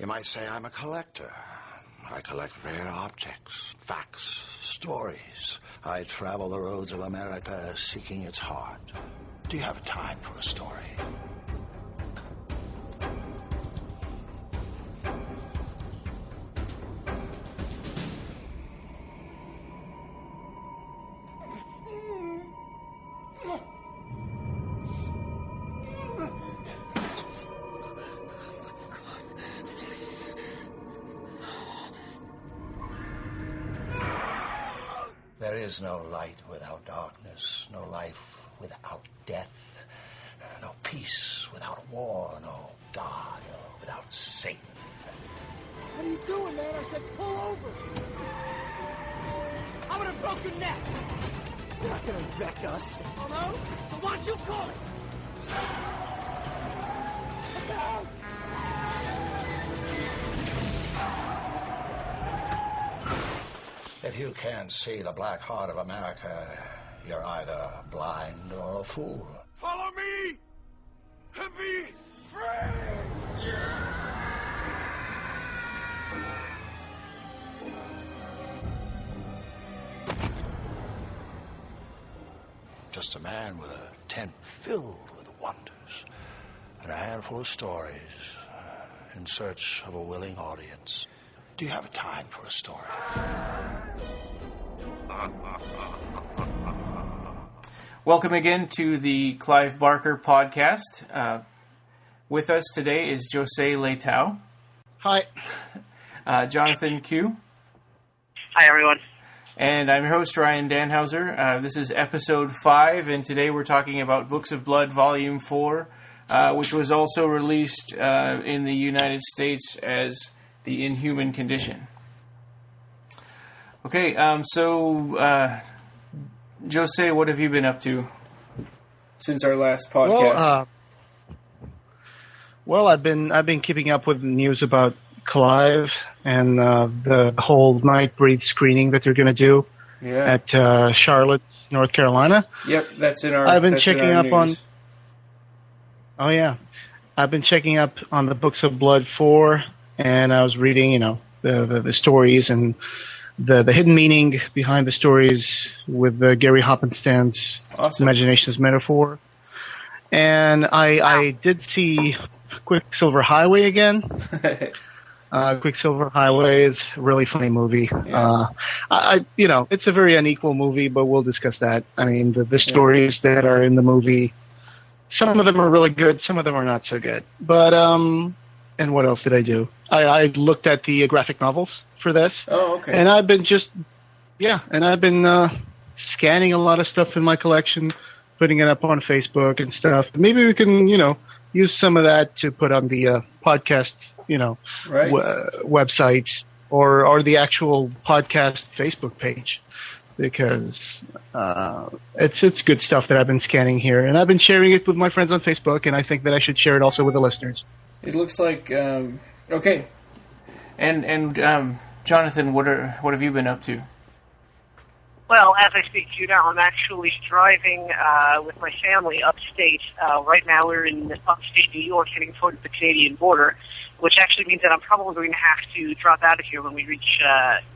might say I'm a collector. I collect rare objects, facts, stories. I travel the roads of America seeking its heart. Do you have time for a story? There is no light without darkness, no life without death, no peace without war, no God without Satan. What are you doing, man? I said pull over. I would have broke your neck. You're not gonna wreck us. Oh, no? So why'd you call it? Look out! If you can't see the black heart of America, you're either blind or a fool. Follow me and be free! Just a man with a tent filled with wonders and a handful of stories in search of a willing audience. Do you have time for a story? Welcome again to the Clive Barker podcast. With us today is Jose Leitao. Hi. Jonathan Kui. Hi, everyone. And I'm your host, Ryan Danhauser. This is episode 5, and today we're talking about Books of Blood, Volume 4, which was also released in the United States as The Inhuman Condition. Okay, Jose, what have you been up to since our last podcast? Well, I've been keeping up with the news about Clive and the whole Nightbreed screening that they're going to do at Charlotte, North Carolina. Yep, that's in our. I've been checking up news. on. Oh yeah, I've been checking up on the Books of Blood 4, and I was reading, the stories and the hidden meaning behind the stories with Gary Hoppenstand's Imagination's Metaphor. And I did see Quicksilver Highway again. Quicksilver Highway is a really funny movie. Yeah. It's a very unequal movie, but we'll discuss that. I mean, the stories that are in the movie, some of them are really good, some of them are not so good. But, and what else did I do? I looked at the graphic novels for this. Oh, okay. And I've been scanning a lot of stuff in my collection, putting it up on Facebook and stuff. Maybe we can, use some of that to put on the podcast, right. Website or the actual podcast Facebook page, because it's good stuff that I've been scanning here, and I've been sharing it with my friends on Facebook, and I think that I should share it also with the listeners. It looks like okay. And Jonathan, what have you been up to? Well, as I speak to you now, I'm actually driving with my family upstate. Right now we're in upstate New York heading toward the Canadian border, which actually means that I'm probably going to have to drop out of here when we reach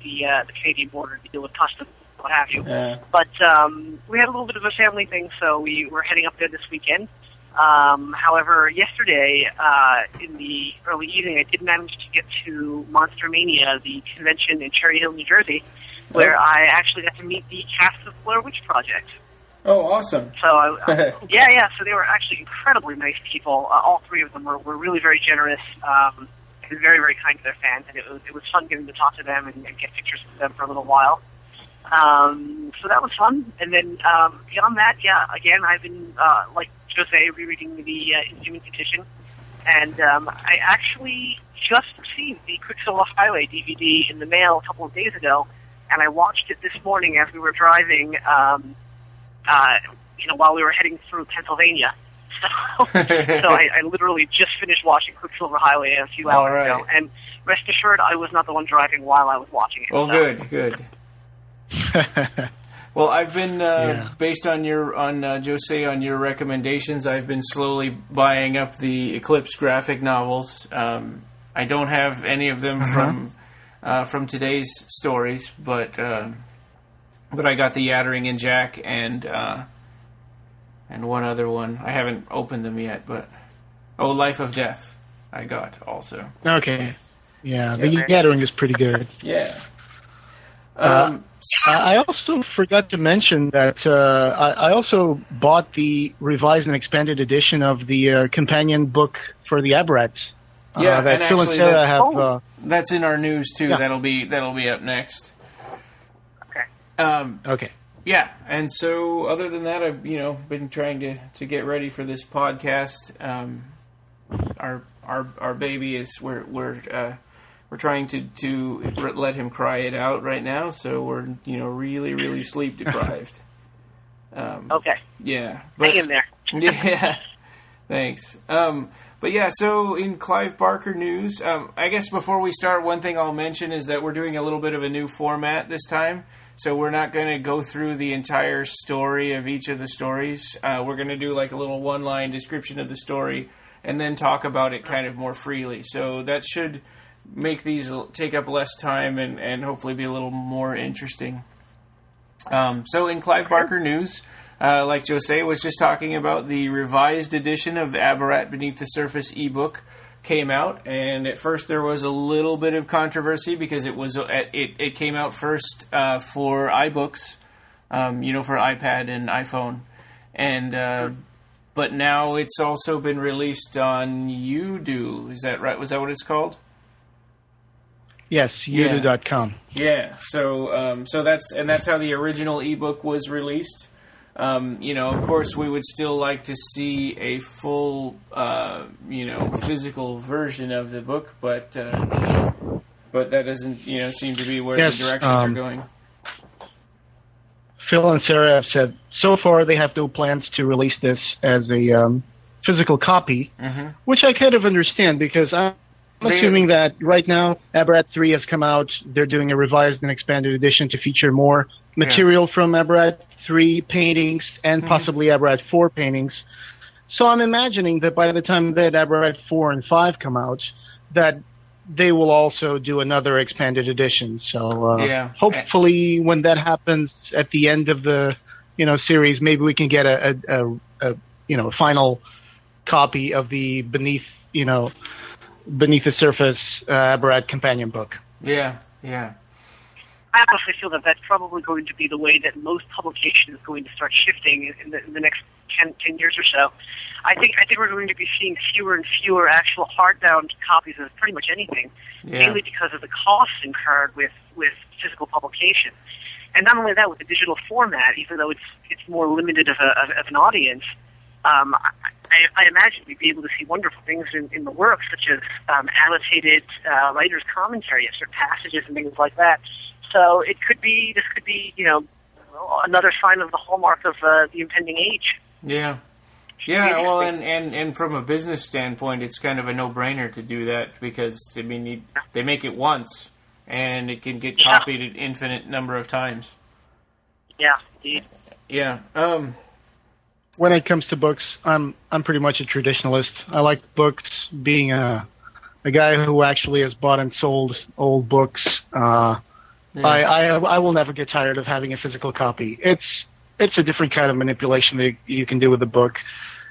the Canadian border to deal with customs, what have you. Yeah. But we had a little bit of a family thing, so we're heading up there this weekend. However, yesterday, in the early evening, I did manage to get to Monster Mania, the convention in Cherry Hill, New Jersey, where I actually got to meet the cast of Blair Witch Project. Oh, awesome. So, so they were actually incredibly nice people. All three of them were really very generous, and very, very kind to their fans, and it was fun getting to talk to them and get pictures with them for a little while. So that was fun. And then, beyond that, again, I've been, like Jose, rereading the Inhuman Condition, and I actually just received the Quicksilver Highway DVD in the mail a couple of days ago, and I watched it this morning as we were driving, while we were heading through Pennsylvania. So I literally just finished watching Quicksilver Highway a few hours ago, and rest assured, I was not the one driving while I was watching it. Well, so. Good. Well, I've been based on Jose, on your recommendations. I've been slowly buying up the Eclipse graphic novels. I don't have any of them from today's stories, but I got the Yattering and Jack and one other one. I haven't opened them yet, but Life of Death I got also. Okay. Yeah, the Yattering is pretty good. Yeah. I also forgot to mention that I also bought the revised and expanded edition of the companion book for the Aberrats. Yeah, that and Phil and actually Sarah have. That's in our news too. Yeah. That'll be up next. Okay. Okay. Yeah, and so other than that, I've been trying to get ready for this podcast. Our baby is we're trying to let him cry it out right now, so we're really, really sleep deprived. Okay. Yeah, but, hang in there. Yeah, thanks. But yeah, so in Clive Barker news, I guess before we start, one thing I'll mention is that we're doing a little bit of a new format this time. So we're not going to go through the entire story of each of the stories. We're going to do like a little one-line description of the story and then talk about it kind of more freely. So that should make these take up less time and hopefully be a little more interesting. So in Clive Barker news, like Jose was just talking about, the revised edition of the Aberrat Beneath the Surface ebook came out, and at first there was a little bit of controversy because it came out first for iBooks, for iPad and iPhone, and but now it's also been released on Udo. Is that right? Was that what it's called? Yes, Udo.com. Yeah. So that's how the original ebook was released. Of course, we would still like to see a full, physical version of the book, but that doesn't, seem to be where the direction they're going. Phil and Sarah have said so far they have no plans to release this as a physical copy, which I kind of understand because I'm assuming that right now Aberrat 3 has come out. They're doing a revised and expanded edition to feature more material from Aberrat 3 paintings and possibly Aberrat 4 paintings. So I'm imagining that by the time that Aberrat 4 and 5 come out, that they will also do another expanded edition. So hopefully when that happens at the end of the series, maybe we can get a final copy of the Beneath the Surface Aberrat companion book. Yeah. I honestly feel that that's probably going to be the way that most publication is going to start shifting in the next 10 years or so. I think we're going to be seeing fewer and fewer actual hardbound copies of pretty much anything, mainly because of the costs incurred with physical publication. And not only that, with the digital format, even though it's more limited of an audience, I imagine we'd be able to see wonderful things in the work, such as annotated writer's commentary of certain passages and things like that. So this could be another sign of the hallmark of the impending age. Yeah. Yeah, well, and from a business standpoint, it's kind of a no-brainer to do that because, they make it once, and it can get copied an infinite number of times. Yeah, indeed. Yeah. When it comes to books, I'm pretty much a traditionalist. I like books. Being a guy who actually has bought and sold old books, I will never get tired of having a physical copy. It's a different kind of manipulation that you can do with a book,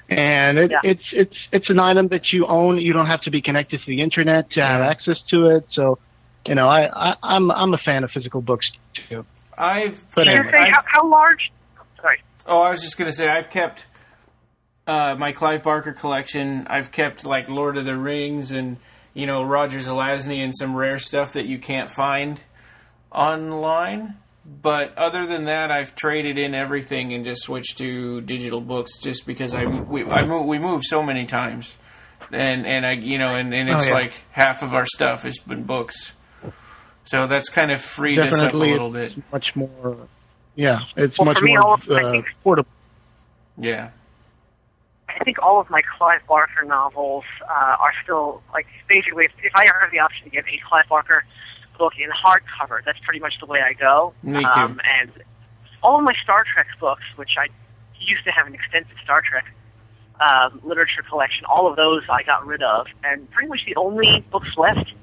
and it's an item that you own. You don't have to be connected to the internet to have access to it. So, I'm a fan of physical books too. How large? Sorry. Oh, I was just going to say I've kept my Clive Barker collection. I've kept like Lord of the Rings and Roger Zelazny and some rare stuff that you can't find online. But other than that, I've traded in everything and just switched to digital books just because we move so many times, and it's like half of our stuff has been books, so that's kind of freed us up a little bit. Much more, it's much more portable. Yeah, I think all of my Clive Barker novels are still basically if I ever have the option to get a Clive Barker book in hardcover, that's pretty much the way I go. Me too. And all of my Star Trek books, which I used to have an extensive Star Trek literature collection. All of those I got rid of, and pretty much the only books left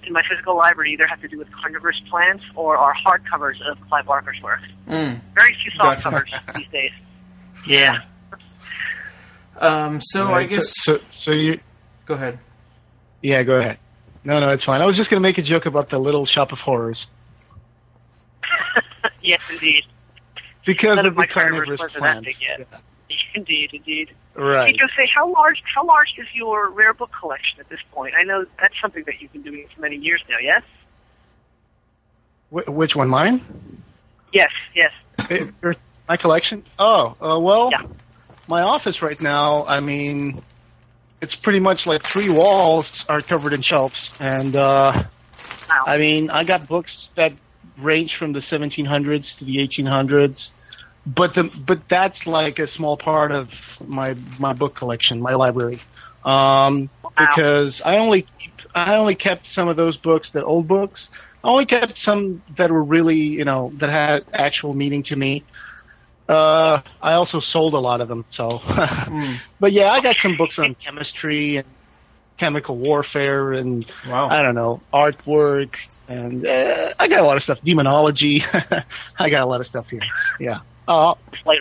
in my physical library either have to do with carnivorous plants or are hardcovers of Clive Barker's works. Very few soft covers these days. Yeah. So Right, I guess... So you... Go ahead. Yeah, go ahead. No, it's fine. I was just going to make a joke about the Little Shop of Horrors. Yes, indeed. Because None of the my carnivorous carnivorous plants are that plants. big yet. Yeah. Indeed. Right. Hey, Jose, how large is your rare book collection at this point? I know that's something that you've been doing for many years now, yes? Which one, mine? Yes. My collection? Well, Yeah. my office right now, I mean, it's pretty much like 3 walls are covered in shelves. And, I mean, I got books that range from the 1700s to the 1800s. But that's like a small part of my book collection, my library, because I only kept some of those books, the old books. I only kept some that were really, that had actual meaning to me. I also sold a lot of them, so. But yeah, I got some books on chemistry and chemical warfare and I don't know, artwork, and I got a lot of stuff. Demonology, I got a lot of stuff here. Yeah. I'll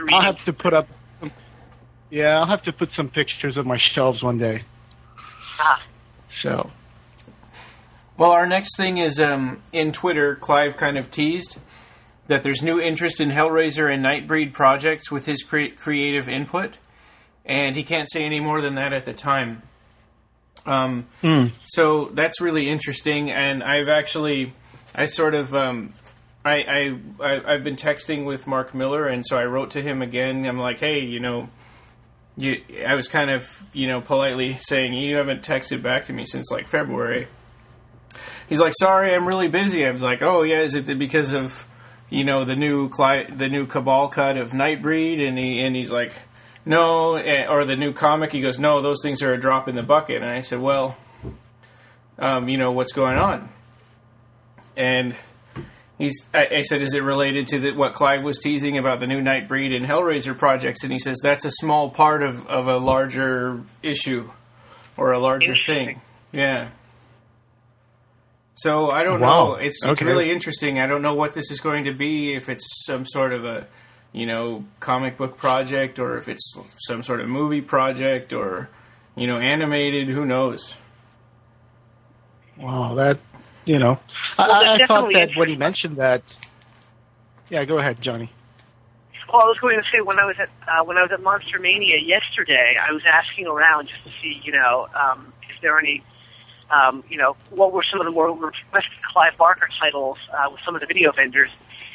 have to put up. I'll have to put some pictures of my shelves one day. So. Well, our next thing is in Twitter, Clive kind of teased that there's new interest in Hellraiser and Nightbreed projects with his creative input, and he can't say any more than that at the time. So that's really interesting, and I've been texting with Mark Miller, and so I wrote to him again. I'm like, hey, I was kind of, politely saying, you haven't texted back to me since like February. He's like, sorry, I'm really busy. I was like, oh yeah, is it because of, the new Cabal Cut of Nightbreed? And he's like, no, or the new comic. He goes, no, those things are a drop in the bucket. And I said, well, what's going on? And I said, is it related to what Clive was teasing about the new Nightbreed and Hellraiser projects? And he says, that's a small part of a larger issue or a larger thing. Yeah. So I don't know. It's really interesting. I don't know what this is going to be, if it's some sort of a, comic book project, or if it's some sort of movie project, or, animated. Who knows? Wow, that... I thought that when he mentioned that. Yeah, go ahead, Johnny. Well, I was going to say when I was at Monster Mania yesterday, I was asking around just to see, if there are any, what were some of the more requested Clive Barker titles with some of the video vendors,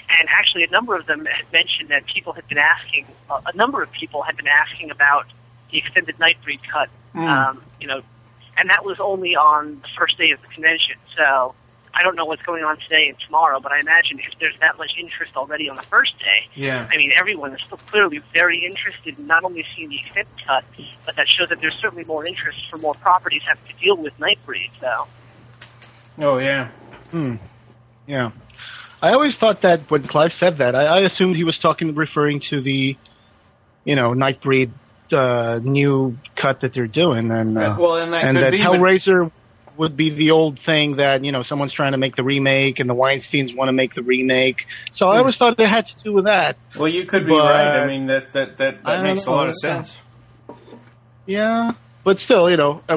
and actually a number of them had mentioned that people had been asking. A number of people had been asking about the extended Nightbreed cut, and that was only on the first day of the convention. So I don't know what's going on today and tomorrow, but I imagine if there's that much interest already on the first day, I mean, everyone is still clearly very interested in not only seeing the extended cut, but that shows that there's certainly more interest for more properties having to deal with Nightbreed. So. Oh yeah. Yeah. I always thought that when Clive said that, I assumed he was referring to the, Nightbreed new cut that they're doing, and that Hellraiser would be the old thing that someone's trying to make the remake, and the Weinsteins want to make the remake. So I always thought it had to do with that. Well, you could be right. I mean, that makes a lot of sense. Yeah, but still,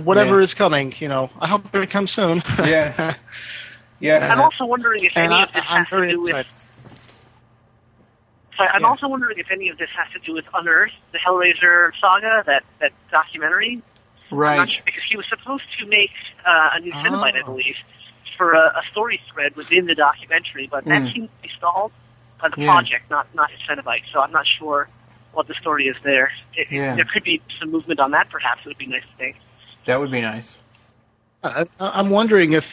whatever is coming, I hope it comes soon. Yeah. I'm also wondering if any of this has to do with. I'm also wondering if any of this has to do with Unearthed, the Hellraiser saga, that documentary. Right. I'm not sure, because he was supposed to make a new Cenobite, I believe, for a story thread within the documentary, but that seems to be stalled by the project, not his Cenobite. So I'm not sure what the story is there. There could be some movement on that, perhaps. It would be nice to think. That would be nice. I'm wondering if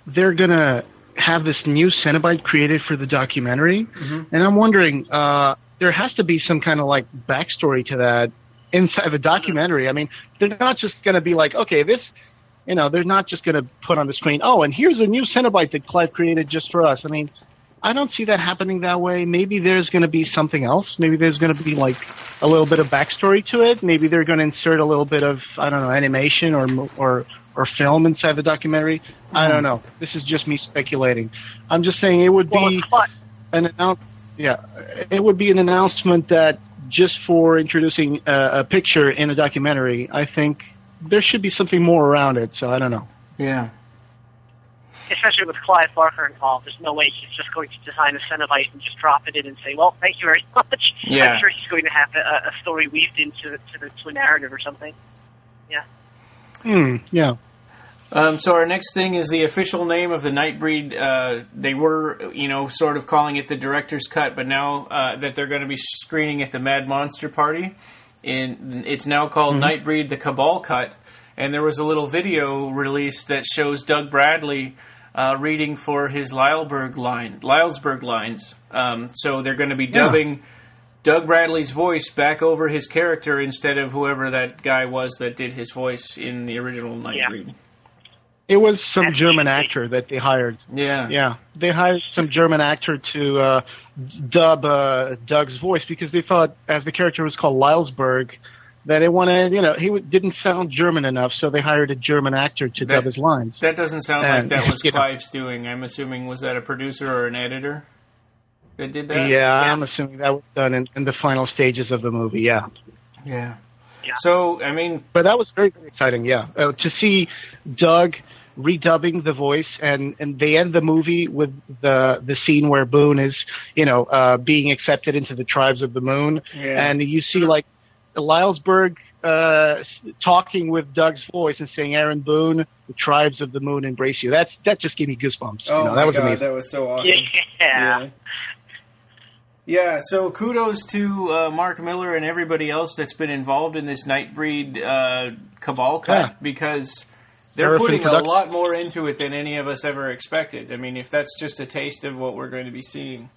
they're going to have this new Cenobite created for the documentary, and I'm wondering, there has to be some kind of backstory to that inside the documentary. I mean, they're not just going to be like, okay, this, they're not just going to put on the screen, oh, and here's a new Cenobite that Clive created just for us. I mean, I don't see that happening that way. Maybe there's going to be something else. Maybe there's going to be a little bit of backstory to it. Maybe they're going to insert a little bit of, I don't know, animation or film inside the documentary. I don't know. This is just me speculating. I'm just saying it would be it would be an announcement that just for introducing a picture in a documentary, I think there should be something more around it. So I don't know. Yeah. Especially with Clive Barker involved, there's no way he's just going to design a Cenobite and just drop it in and say, well, thank you very much. Yeah. I'm sure he's going to have a story weaved into a narrative or something. Yeah. Yeah. So our next thing is the official name of the Nightbreed. They were, sort of calling it the director's cut, but now that they're going to be screening at the Mad Monster Party, it's now called Nightbreed: The Cabal Cut. And there was a little video released that shows Doug Bradley reading for his Lylesburg lines. So they're going to be dubbing Doug Bradley's voice back over his character instead of whoever that guy was that did his voice in the original Nightbreed. Yeah. It was some German actor that they hired. Yeah. Yeah. They hired some German actor to dub Doug's voice because they thought, as the character was called Lylesburg, that they wanted, he didn't sound German enough, so they hired a German actor to dub his lines. That doesn't sound like that was Clive's doing. I'm assuming, was that a producer or an editor that did that? Yeah, I'm assuming that was done in the final stages of the movie, yeah. Yeah. So, I mean... But that was very, very exciting, yeah. To see Doug redubbing the voice, and they end the movie with the scene where Boone is, being accepted into the Tribes of the Moon, and you see, Lylesburg talking with Doug's voice and saying, "Aaron Boone, the Tribes of the Moon embrace you." That just gave me goosebumps. Oh, that was amazing. That was so awesome. Yeah. So kudos to Mark Miller and everybody else that's been involved in this Nightbreed Cabal Cut because they're putting a lot more into it than any of us ever expected. I mean, if that's just a taste of what we're going to be seeing.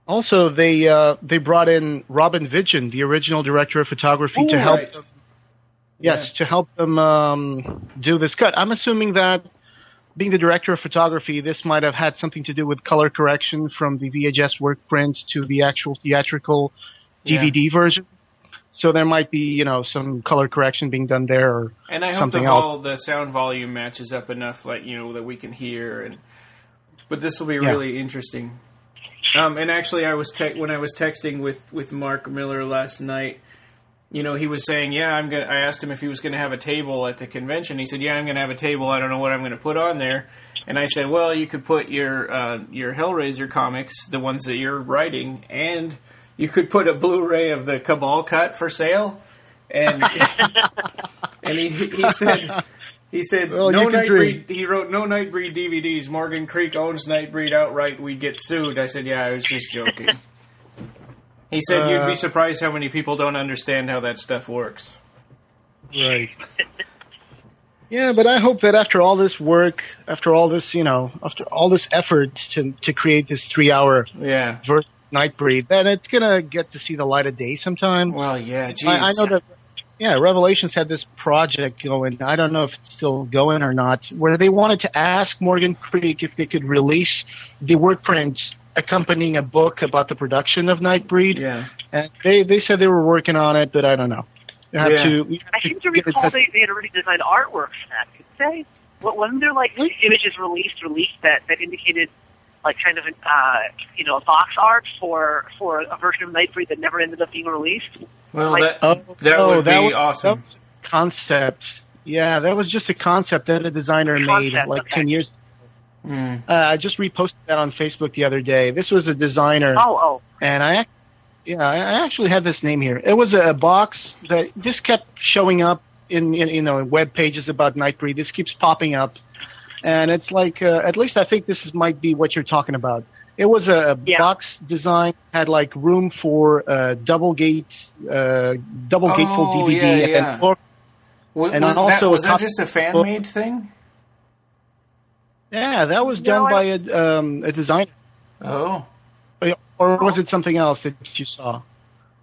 Also, they brought in Robin Vidgen, the original director of photography, to help them. Yes, to help them do this cut. I'm assuming that, being the director of photography, this might have had something to do with color correction from the VHS work print to the actual theatrical DVD version. So there might be, some color correction being done there, or and I hope something else. The sound volume matches up enough, that we can hear. But this will be really interesting. And actually, I was when I was texting with Mark Miller last night, he was saying, I asked him if he was going to have a table at the convention. He said, I'm going to have a table. I don't know what I'm going to put on there. And I said, well, you could put your Hellraiser comics, the ones that you're writing, and you could put a Blu-ray of the Cabal Cut for sale. And and he said, well, no Nightbreed. He wrote, no Nightbreed DVDs. Morgan Creek owns Nightbreed outright. We'd get sued. I said, I was just joking. He said, you'd be surprised how many people don't understand how that stuff works. Right. Yeah, but I hope that after all this work, after all this, after all this effort to create this 3-hour version of Nightbreed, that it's going to get to see the light of day sometime. Well, yeah, geez. I know that. Yeah, Revelations had this project going. I don't know if it's still going or not, where they wanted to ask Morgan Creek if they could release the work print accompanying a book about the production of Nightbreed. Yeah. And they said they were working on it, but I don't know. I seem to recall they had already designed artwork for that, didn't they? Wasn't there, images released that indicated, kind of, a box art for a version of Nightbreed that never ended up being released? Well, that would be awesome. That was a concept. Yeah, that was just a concept that a designer made 10 years ago. I just reposted that on Facebook the other day. This was a designer. And I actually have this name here. It was a box that this kept showing up in web pages about Nightbreed. This keeps popping up. And it's at least I think this might be what you're talking about. It was a box design, had room for double gatefold DVD and also was that just a fan made thing? Yeah, that was done by a designer. Oh, or was it something else that you saw?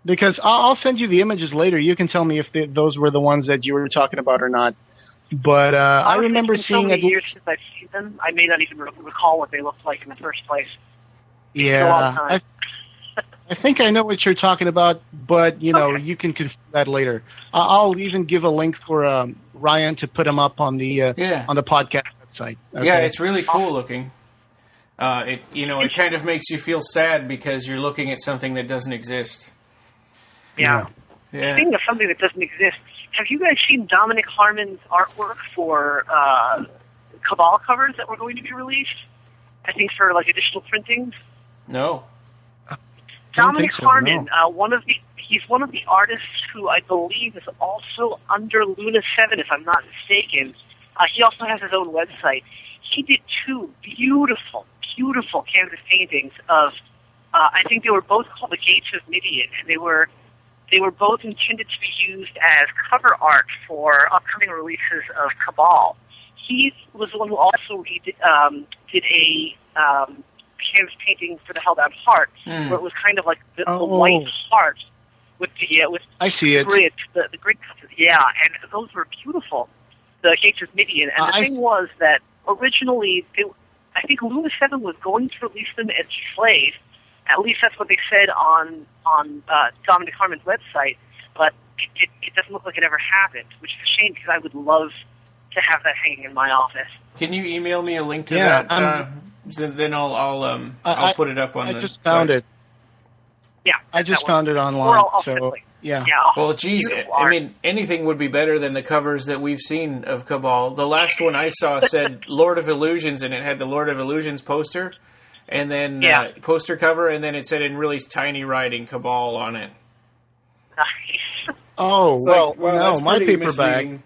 Because I'll send you the images later. You can tell me if those were the ones that you were talking about or not. But I remember seeing. So many years since I've seen them, I may not even recall what they looked like in the first place. Yeah, I I think I know what you're talking about, but you can confirm that later. I'll even give a link for Ryan to put him up on the podcast website. Okay? Yeah, it's really cool looking. It kind of makes you feel sad because you're looking at something that doesn't exist. Yeah. Speaking of something that doesn't exist, have you guys seen Dominic Harmon's artwork for Cabal covers that were going to be released? I think for additional printings. No. Dominic Harmon, he's one of the artists who I believe is also under Luna 7, if I'm not mistaken. He also has his own website. He did 2 beautiful canvas paintings of, I think they were both called The Gates of Midian, and they were both intended to be used as cover art for upcoming releases of Cabal. He was the one who also did a canvas painting for the Hellbound Heart, where it was kind of like the white heart with the I see it. grid, the grid cuts. Yeah, and those were beautiful. The Gates of Midian, and the thing was that originally, I think Luna 7 was going to release them as Slave. At least that's what they said on Dominic Harmon's website, but it doesn't look like it ever happened, which is a shame because I would love to have that hanging in my office. Can you email me a link to that? Then I'll put it up on the I just found it. Yeah. I just found it online. Yeah. Well, geez, I mean, anything would be better than the covers that we've seen of Cabal. The last one I saw said Lord of Illusions, and it had the Lord of Illusions poster, and then poster cover, and then it said in really tiny writing Cabal on it. Nice. Oh, well, no, my paperback. Misleading.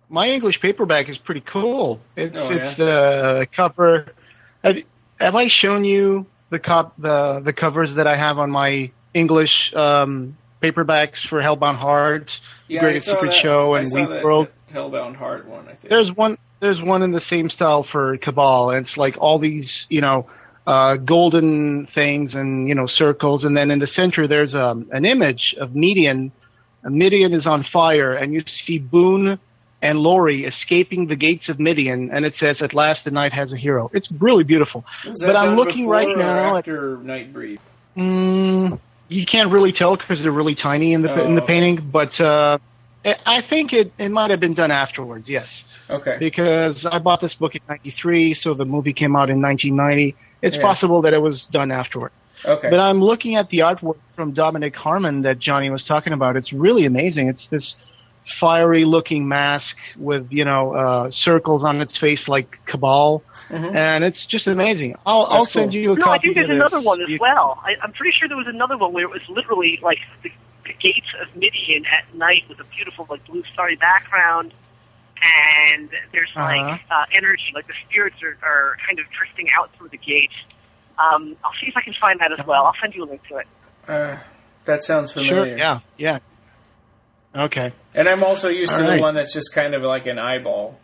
My English paperback is pretty cool. It's the cover. Have I shown you the covers that I have on my English paperbacks for Hellbound Heart, Greatest Secret Show, and Weak World? Hellbound Heart one, I think. There's one in the same style for Cabal, and it's like all these golden things and circles, and then in the center there's an image of Midian. Midian is on fire, and you see Boone and Laurie escaping the gates of Midian, and it says, "At last, the night has a hero." It's really beautiful. But I'm looking right now after Nightbreed. You can't really tell because they're really tiny in the painting, but I think it might have been done afterwards. Yes. Okay. Because I bought this book in '93, so the movie came out in 1990. It's possible that it was done afterwards. Okay. But I'm looking at the artwork from Dominic Harmon that Johnny was talking about. It's really amazing. It's this fiery-looking mask with circles on its face like Cabal, and it's just amazing. I'll send you a copy. No, I think there's of this. another one as well. I'm pretty sure there was another one where it was literally like the gates of Midian at night with a beautiful blue starry background, and there's energy, like the spirits are kind of drifting out through the gate. I'll see if I can find that as well. I'll send you a link to it. That sounds familiar. Sure. Yeah. Okay. And I'm also used to the one that's just kind of like an eyeball.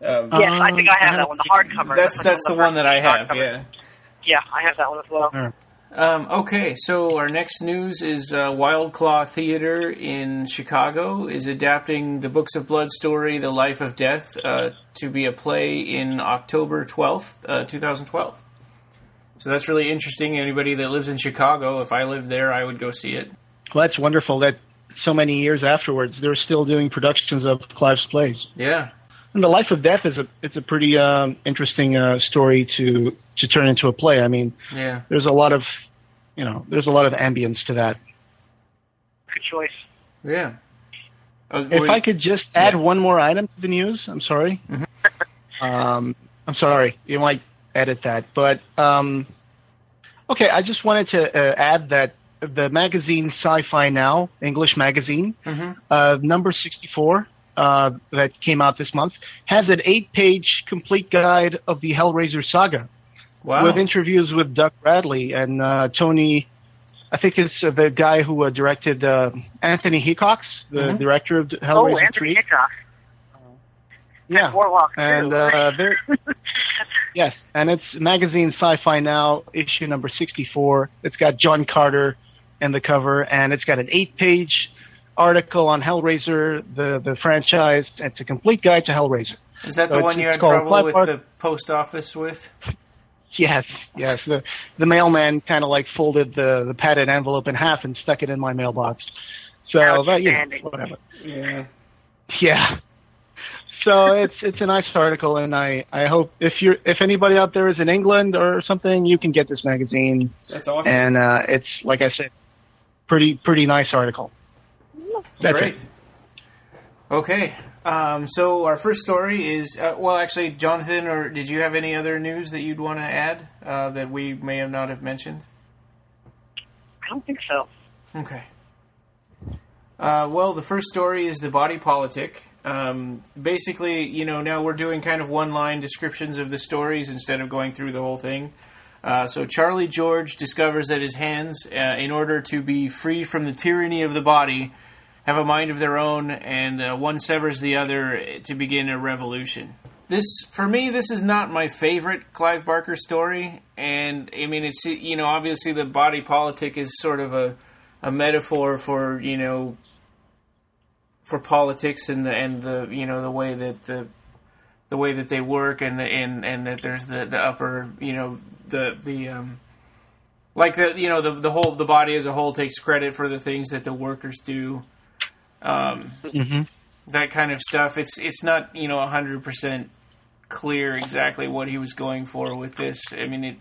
Yes, I think I have that one, the hardcover. That's the one that I have, yeah. Yeah, I have that one as well. Okay, so our next news is Wild Claw Theater in Chicago is adapting the Books of Blood story, The Life of Death, to be a play in October 12th, 2012. So that's really interesting. Anybody that lives in Chicago, if I lived there, I would go see it. Well, that's wonderful that so many years afterwards, they're still doing productions of Clive's plays. Yeah. And The Life of Death it's a pretty interesting story to turn into a play. I mean, there's a lot of ambience to that. Good choice. Yeah. If I could just add one more item to the news, I'm sorry. I'm sorry, you might edit that, but okay. I just wanted to add that the magazine Sci-Fi Now, English magazine, number 64. That came out this month, has an 8-page complete guide of the Hellraiser saga. Wow. With interviews with Doug Bradley and Tony, I think it's the guy who directed Anthony Hickox, the director of Hellraiser 3. Anthony Hickox. Yeah. Warlock, and yes, and it's magazine Sci-Fi Now, issue number 64. It's got John Carter in the cover, and it's got an 8-page article on Hellraiser, the franchise. It's a complete guide to Hellraiser. Is that the one you had trouble with the post office with? Yes. The mailman kind of like folded the padded envelope in half and stuck it in my mailbox. So that, whatever. Yeah. So it's a nice article, and I hope if anybody out there is in England or something, you can get this magazine. That's awesome. And it's, like I said, pretty nice article. That's Great. it. Okay. So our first story is, actually, Jonathan, or did you have any other news that you'd want to add that we may have not have mentioned? I don't think so. Okay. The first story is the Body Politic. Basically, now we're doing kind of one-line descriptions of the stories instead of going through the whole thing. So Charlie George discovers that his hands, in order to be free from the tyranny of the body, have a mind of their own, and one severs the other to begin a revolution. For me, this is not my favorite Clive Barker story, and I mean, it's obviously the Body Politic is sort of a metaphor for for politics and the way that the way that they work and that there's the upper the body as a whole takes credit for the things that the workers do. That kind of stuff. It's not 100% clear exactly what he was going for with this. I mean,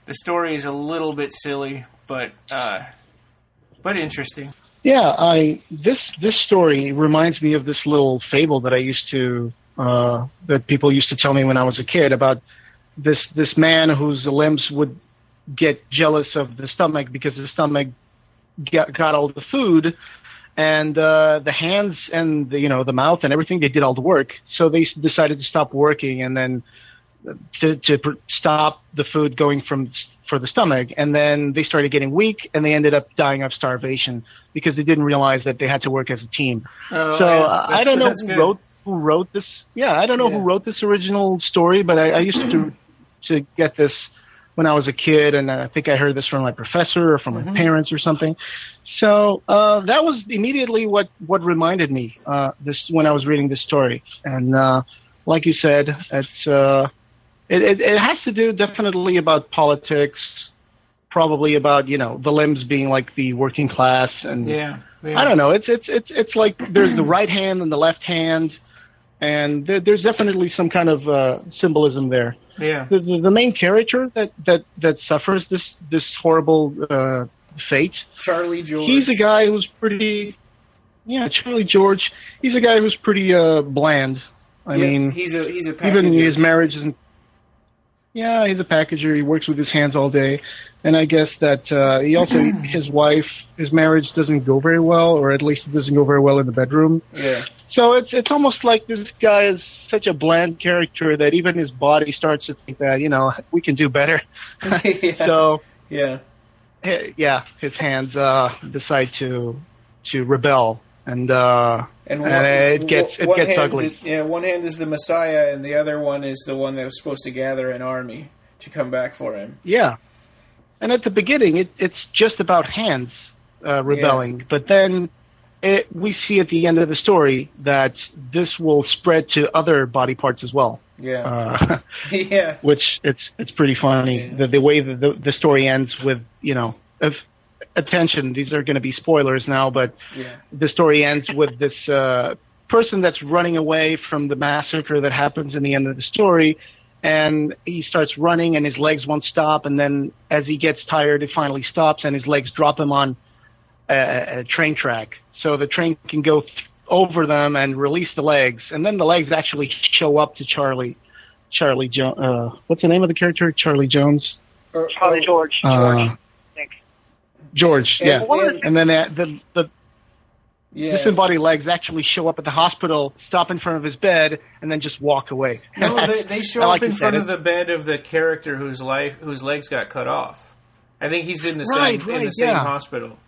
the story is a little bit silly, but interesting. Yeah, this story reminds me of this little fable that I used to that people used to tell me when I was a kid about this man whose limbs would get jealous of the stomach because the stomach got all the food. And the hands and the mouth and everything, they did all the work. So they decided to stop working and then to stop the food going for the stomach. And then they started getting weak and they ended up dying of starvation because they didn't realize that they had to work as a team. I don't know who wrote this. Yeah, I don't know who wrote this original story, but I used to get this when I was a kid, and I think I heard this from my professor or from my parents or something. So that was immediately what reminded me this when I was reading this story. And like you said, it has to do definitely about politics, probably about the limbs being like the working class, and I don't know. It's like there's the right hand and the left hand, and there's definitely some kind of symbolism there. Yeah. The main character that suffers this horrible fate, Charlie George. He's a guy who's pretty. Yeah, Charlie George. He's a guy who's pretty bland. I mean, he's a packager. Even his marriage isn't. Yeah, he's a packager. He works with his hands all day, and I guess that he also his marriage doesn't go very well, or at least it doesn't go very well in the bedroom. Yeah. So it's almost like this guy is such a bland character that even his body starts to think that we can do better. So his hands decide to rebel, and it gets ugly. One hand is the Messiah, and the other one is the one that was supposed to gather an army to come back for him. Yeah, and at the beginning, it's just about hands rebelling, but then we see at the end of the story that this will spread to other body parts as well. Yeah, which it's pretty funny the way that the story ends with attention, these are going to be spoilers now, but the story ends with this person that's running away from the massacre that happens in the end of the story, and he starts running and his legs won't stop, and then as he gets tired, it finally stops and his legs drop him on a train track. So the train can go over them and release the legs, and then the legs actually show up to Charlie Jones. What's the name of the character? Charlie Jones? Charlie George. George, yeah. And then the disembodied legs actually show up at the hospital, stop in front of his bed, and then just walk away. No, they show up in front of the bed of the character whose legs got cut off. I think he's in the same hospital.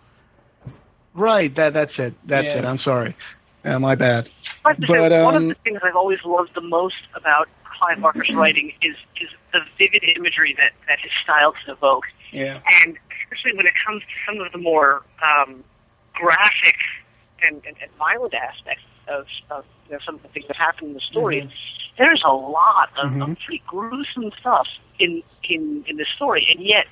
Right, that's it. It. I'm sorry. My bad. One of the things I've always loved the most about Clive Barker's writing is the vivid imagery that his style can evoke. Yeah. And especially when it comes to some of the more graphic and violent aspects of some of the things that happen in the story. there's a lot of pretty gruesome stuff in this story, and yet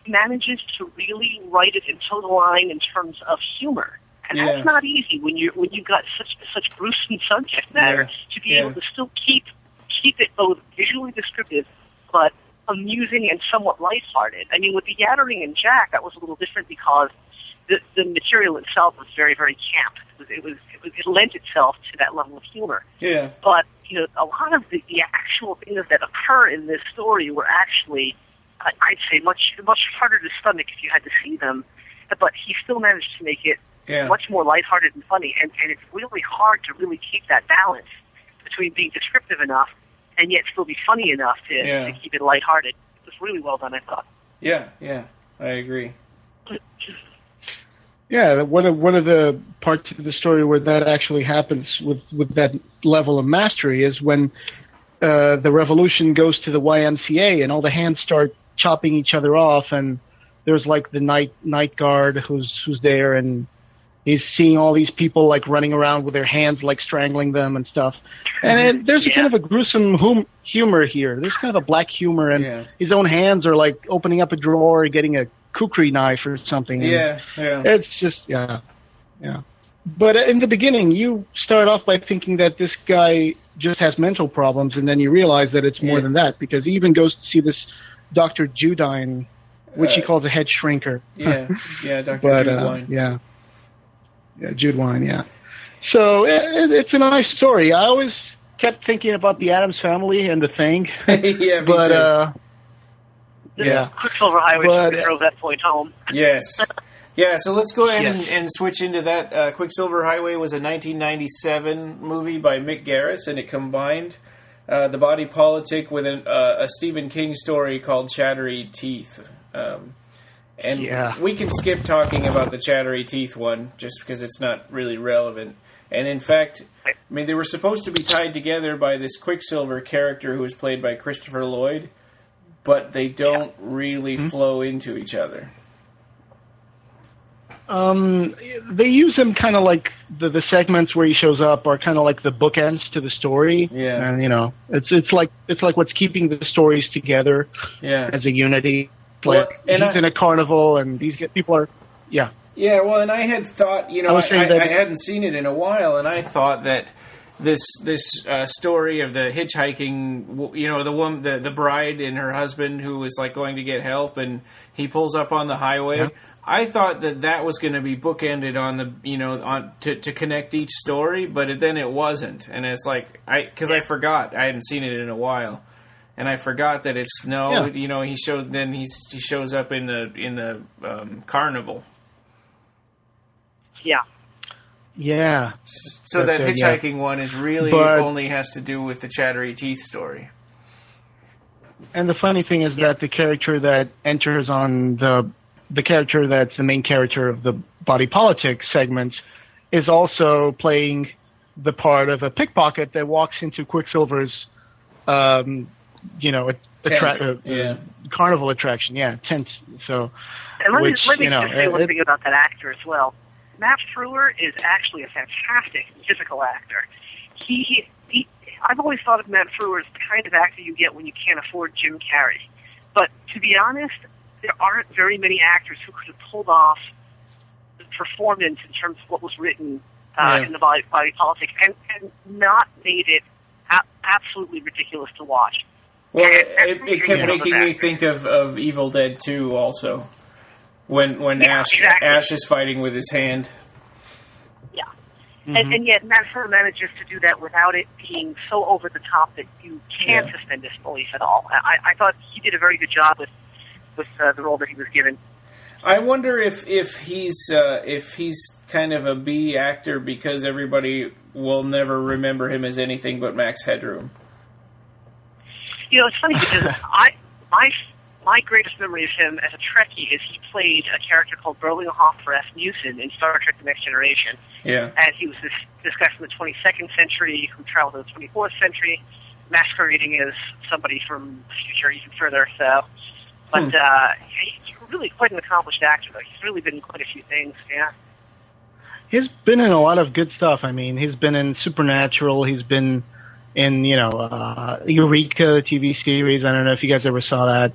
he manages to really write it and toe the line in terms of humor. And that's not easy when you've got such gruesome subject matter to be able to still keep it both visually descriptive but amusing and somewhat lighthearted. I mean, with the Yattering and Jack, that was a little different because the material itself was very, very camp. It lent itself to that level of humor. Yeah. But a lot of the actual things that occur in this story were actually, I'd say, much harder to stomach if you had to see them. But he still managed to make it much more lighthearted and funny, and it's really hard to really keep that balance between being descriptive enough and yet still be funny enough to keep it lighthearted. It was really well done, I thought. Yeah, I agree. Yeah, one of the parts of the story where that actually happens with that level of mastery is when the revolution goes to the YMCA and all the hands start chopping each other off, and there's like the night guard who's there, and he's seeing all these people like running around with their hands like strangling them and stuff. And there's a kind of a gruesome humor here. There's kind of a black humor, and his own hands are like opening up a drawer, getting a kukri knife or something. It's just, But in the beginning, you start off by thinking that this guy just has mental problems, and then you realize that it's more than that, because he even goes to see this Dr. Judine, which he calls a head shrinker. Dr. Judine. Judine, So it's a nice story. I always kept thinking about the Addams Family and The Thing. Me too. Quicksilver Highway drove that point home. Yes. Yeah, so let's go ahead and switch into that. Quicksilver Highway was a 1997 movie by Mick Garris, and it combined the Body Politic with a Stephen King story called Chattery Teeth. We can skip talking about the Chattery Teeth one, just because it's not really relevant. And in fact, I mean, they were supposed to be tied together by this Quicksilver character who was played by Christopher Lloyd, but they don't really flow into each other. They use him kind of like the segments where he shows up are kind of like the bookends to the story. Yeah. And it's like what's keeping the stories together as a unity. Like he's in a carnival, and these people are Yeah, well, and I had thought, I hadn't seen it in a while, and I thought that this story of the hitchhiking, the woman, the bride and her husband who was like going to get help, and he pulls up on the highway. Yeah. I thought that was going to be bookended on the to connect each story, but then it wasn't, and it's like I forgot I hadn't seen it in a while, and I forgot that it's he shows up in the carnival. Yeah. Yeah. So that hitchhiking one is really only has to do with the Chattery Teeth story. And the funny thing is that the character that enters on the character that's the main character of the Body Politic segment is also playing the part of a pickpocket that walks into Quicksilver's, carnival attraction. Yeah, tent. So, and let me just say one thing about that actor as well. Matt Frewer is actually a fantastic physical actor. I've always thought of Matt Frewer as the kind of actor you get when you can't afford Jim Carrey. But to be honest, there aren't very many actors who could have pulled off the performance in terms of what was written in the Body Politic and not made it absolutely ridiculous to watch. Well, it kept making me think of Evil Dead 2 also. When Ash is fighting with his hand. Yeah. Mm-hmm. And yet Matt Frewer manages to do that without it being so over the top that you can't suspend disbelief at all. I thought he did a very good job with the role that he was given. I wonder if he's kind of a B actor because everybody will never remember him as anything but Max Headroom. It's funny because my greatest memory of him as a Trekkie is he played a character called Berlinger Rasmussen in Star Trek The Next Generation. Yeah. And he was this guy from the 22nd century who traveled to the 24th century, masquerading as somebody from the future even further. So, but he's really quite an accomplished actor, though. He's really been in quite a few things, yeah. He's been in a lot of good stuff. I mean, he's been in Supernatural. He's been in Eureka TV series. I don't know if you guys ever saw that.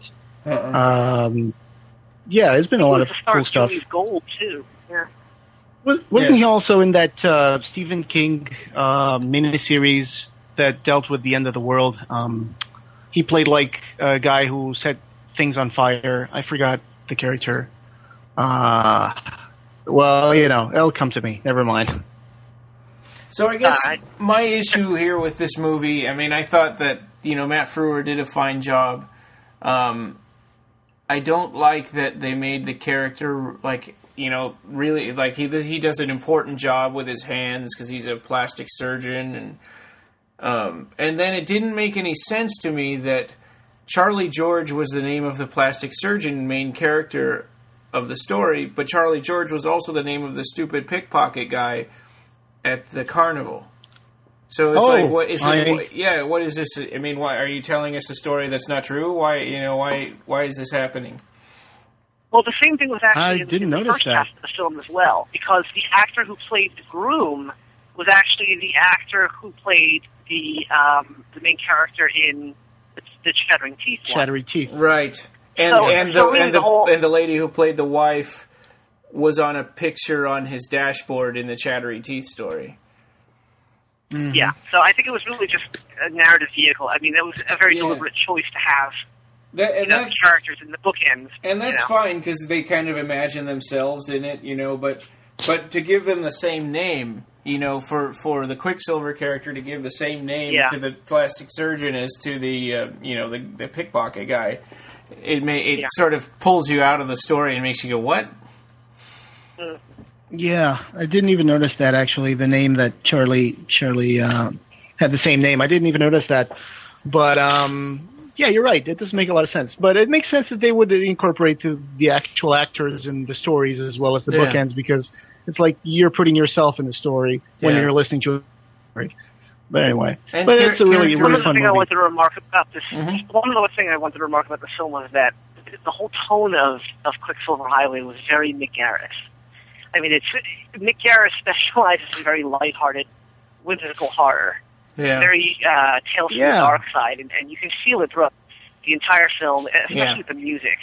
Yeah, there's been a lot of cool stuff. Gold too. Yeah. Wasn't he also in that Stephen King miniseries that dealt with the end of the world? He played like a guy who set things on fire. I forgot the character. Well, it'll come to me. Never mind. So I guess my issue here with this movie, I mean, I thought that, Matt Frewer did a fine job. I don't like that they made the character, really, he does an important job with his hands because he's a plastic surgeon. And then it didn't make any sense to me that Charlie George was the name of the plastic surgeon main character of the story, but Charlie George was also the name of the stupid pickpocket guy at the carnival. So it's what is this? What is this? I mean, why are you telling us a story that's not true? Why is this happening? Well, the same thing was actually in the first half of the film as well, because the actor who played the groom was actually the actor who played the main character in the Chattering Teeth one. Chattering Teeth, right? And the lady who played the wife was on a picture on his dashboard in the Chattery Teeth story. Mm-hmm. Yeah, so I think it was really just a narrative vehicle. I mean, it was a very deliberate choice to have the characters in the bookends. And that's fine, because they kind of imagine themselves in it, but to give them the same name, for the Quicksilver character to give the same name to the plastic surgeon as to the pickpocket guy, it sort of pulls you out of the story and makes you go, what? Yeah, I didn't even notice that, actually, the name that Charlie had the same name. I didn't even notice that. But, yeah, you're right. It doesn't make a lot of sense. But it makes sense that they would incorporate the actual actors in the stories as well as the bookends, because it's like you're putting yourself in the story when you're listening to a story. But anyway, it's a really fun movie. One other thing I wanted to remark about this film was that the whole tone of Quicksilver Highway was very Mick Garris. I mean, Mick Garris specializes in very lighthearted, whimsical horror. Yeah. Very Tales from the Dark Side, and you can feel it throughout the entire film, especially with the music.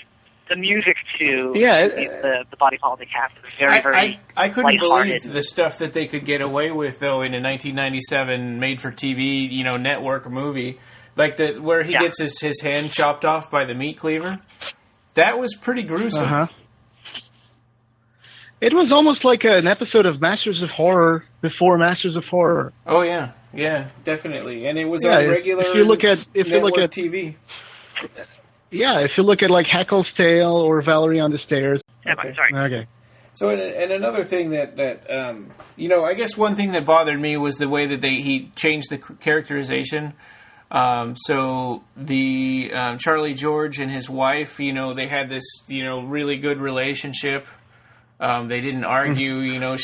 The music to the Body Politic cast is very I couldn't believe the stuff that they could get away with, though, in a 1997 made-for-TV, network movie. Like where he gets his hand chopped off by the meat cleaver. That was pretty gruesome. Uh-huh. It was almost like an episode of Masters of Horror before Masters of Horror. Oh yeah, definitely, and it was on regular. If you look at TV. Yeah, if you look at like Hackle's Tale or Valerie on the Stairs. Okay. Sorry. Okay. So, and another thing that I guess one thing that bothered me was the way that he changed the characterization. So the Charlie George and his wife, they had this really good relationship. They didn't argue.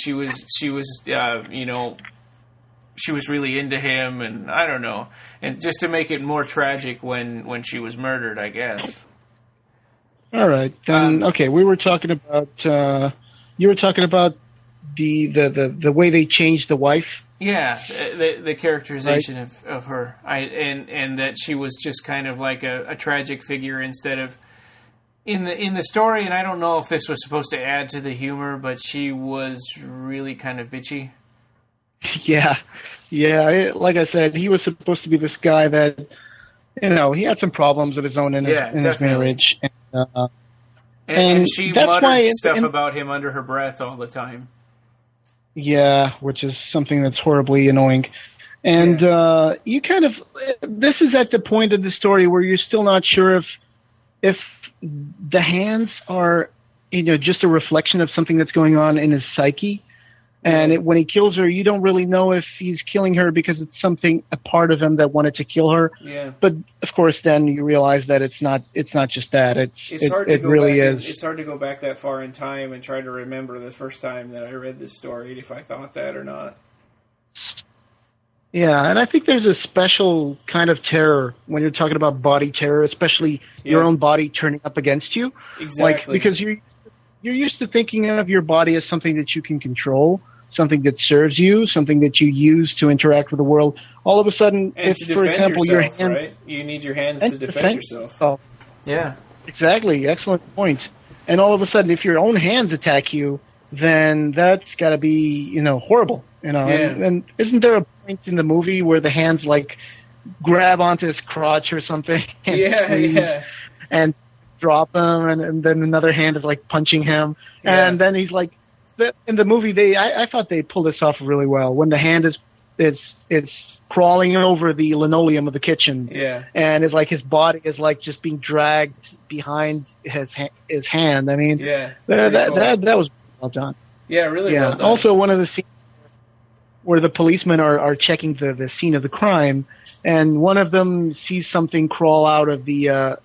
She was really into him, and I don't know. And just to make it more tragic when she was murdered, I guess. All right, then. Okay, we were talking about. You were talking about the way they changed the wife. Yeah, the characterization of her, and that she was just kind of like a tragic figure instead of. In the story, and I don't know if this was supposed to add to the humor, but she was really kind of bitchy. Yeah. Like I said, he was supposed to be this guy that, he had some problems of his own in his marriage. And she muttered stuff about him under her breath all the time. Yeah, which is something that's horribly annoying. And you kind of, this is at the point of the story where you're still not sure if the hands are, just a reflection of something that's going on in his psyche. And when he kills her, you don't really know if he's killing her because it's a part of him that wanted to kill her. Yeah. But of course, then you realize that it's not just that. It's hard to go back that far in time and try to remember the first time that I read this story, if I thought that or not. Yeah, and I think there's a special kind of terror when you're talking about body terror, especially your own body turning up against you. Exactly. Because you're used to thinking of your body as something that you can control. something that serves you, something that you use to interact with the world. All of a sudden, And if, to for defend example, yourself, your hand, right? You need your hands to defend yourself. Yeah. Exactly. Excellent point. And all of a sudden, if your own hands attack you, then that's got to be, horrible. Yeah. And isn't there a point in the movie where the hands like grab onto his crotch or something and squeeze and drop him, and then another hand is like punching him, and then he's like, in the movie I thought they pulled this off really well when the hand is crawling over the linoleum of the kitchen, and it's like his body is like just being dragged behind his hand. I mean, that was well done. Yeah, really well done. Also, one of the scenes where the policemen are checking the scene of the crime, and one of them sees something crawl out of the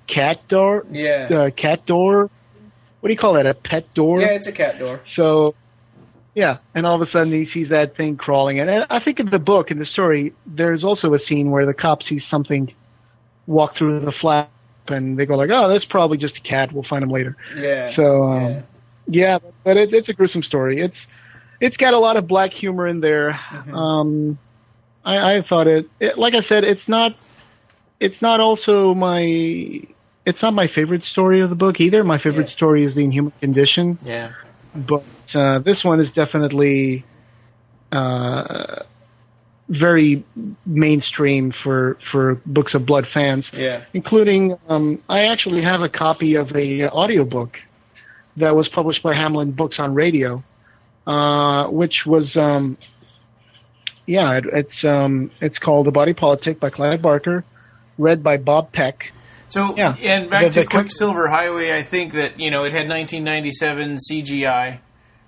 cat door. Yeah. Cat door. What do you call that? A pet door? Yeah, it's a cat door. So, yeah, and all of a sudden he sees that thing crawling in. And I think in the book, in the story, there's also a scene where the cop sees something walk through the flap, and they go like, "Oh, that's probably just a cat. We'll find him later." Yeah. So, but it's a gruesome story. It's got a lot of black humor in there. Mm-hmm. I thought it, like I said, it's not my favorite story of the book either. My favorite story is The Inhuman Condition. Yeah. But this one is definitely very mainstream for Books of Blood fans. Yeah. Including, I actually have a copy of a audiobook that was published by Hamlin Books on Radio, which was, it's called The Body Politic by Clive Barker, read by Bob Peck. So, and back to Quicksilver Highway, I think that, it had 1997 CGI,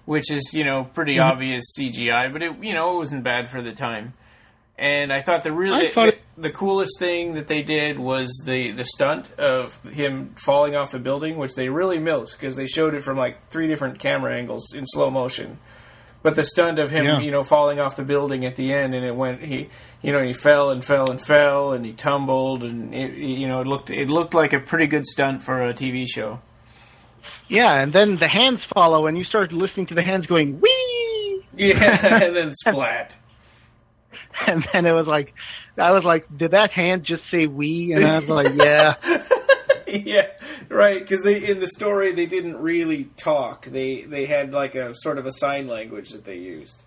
which is, pretty obvious CGI, but it wasn't bad for the time. And I thought the coolest thing that they did was the stunt of him falling off the building, which they really milked, because they showed it from like 3 different camera angles in slow motion. But the stunt of him, falling off the building at the end, and he fell and fell and fell, and he tumbled, and it looked like a pretty good stunt for a TV show. Yeah, and then the hands follow, and you start listening to the hands going wee. Yeah, and then splat. And then I was like, did that hand just say wee? And I was like, yeah. Yeah, right, because in the story they didn't really talk. They had like a sort of a sign language that they used.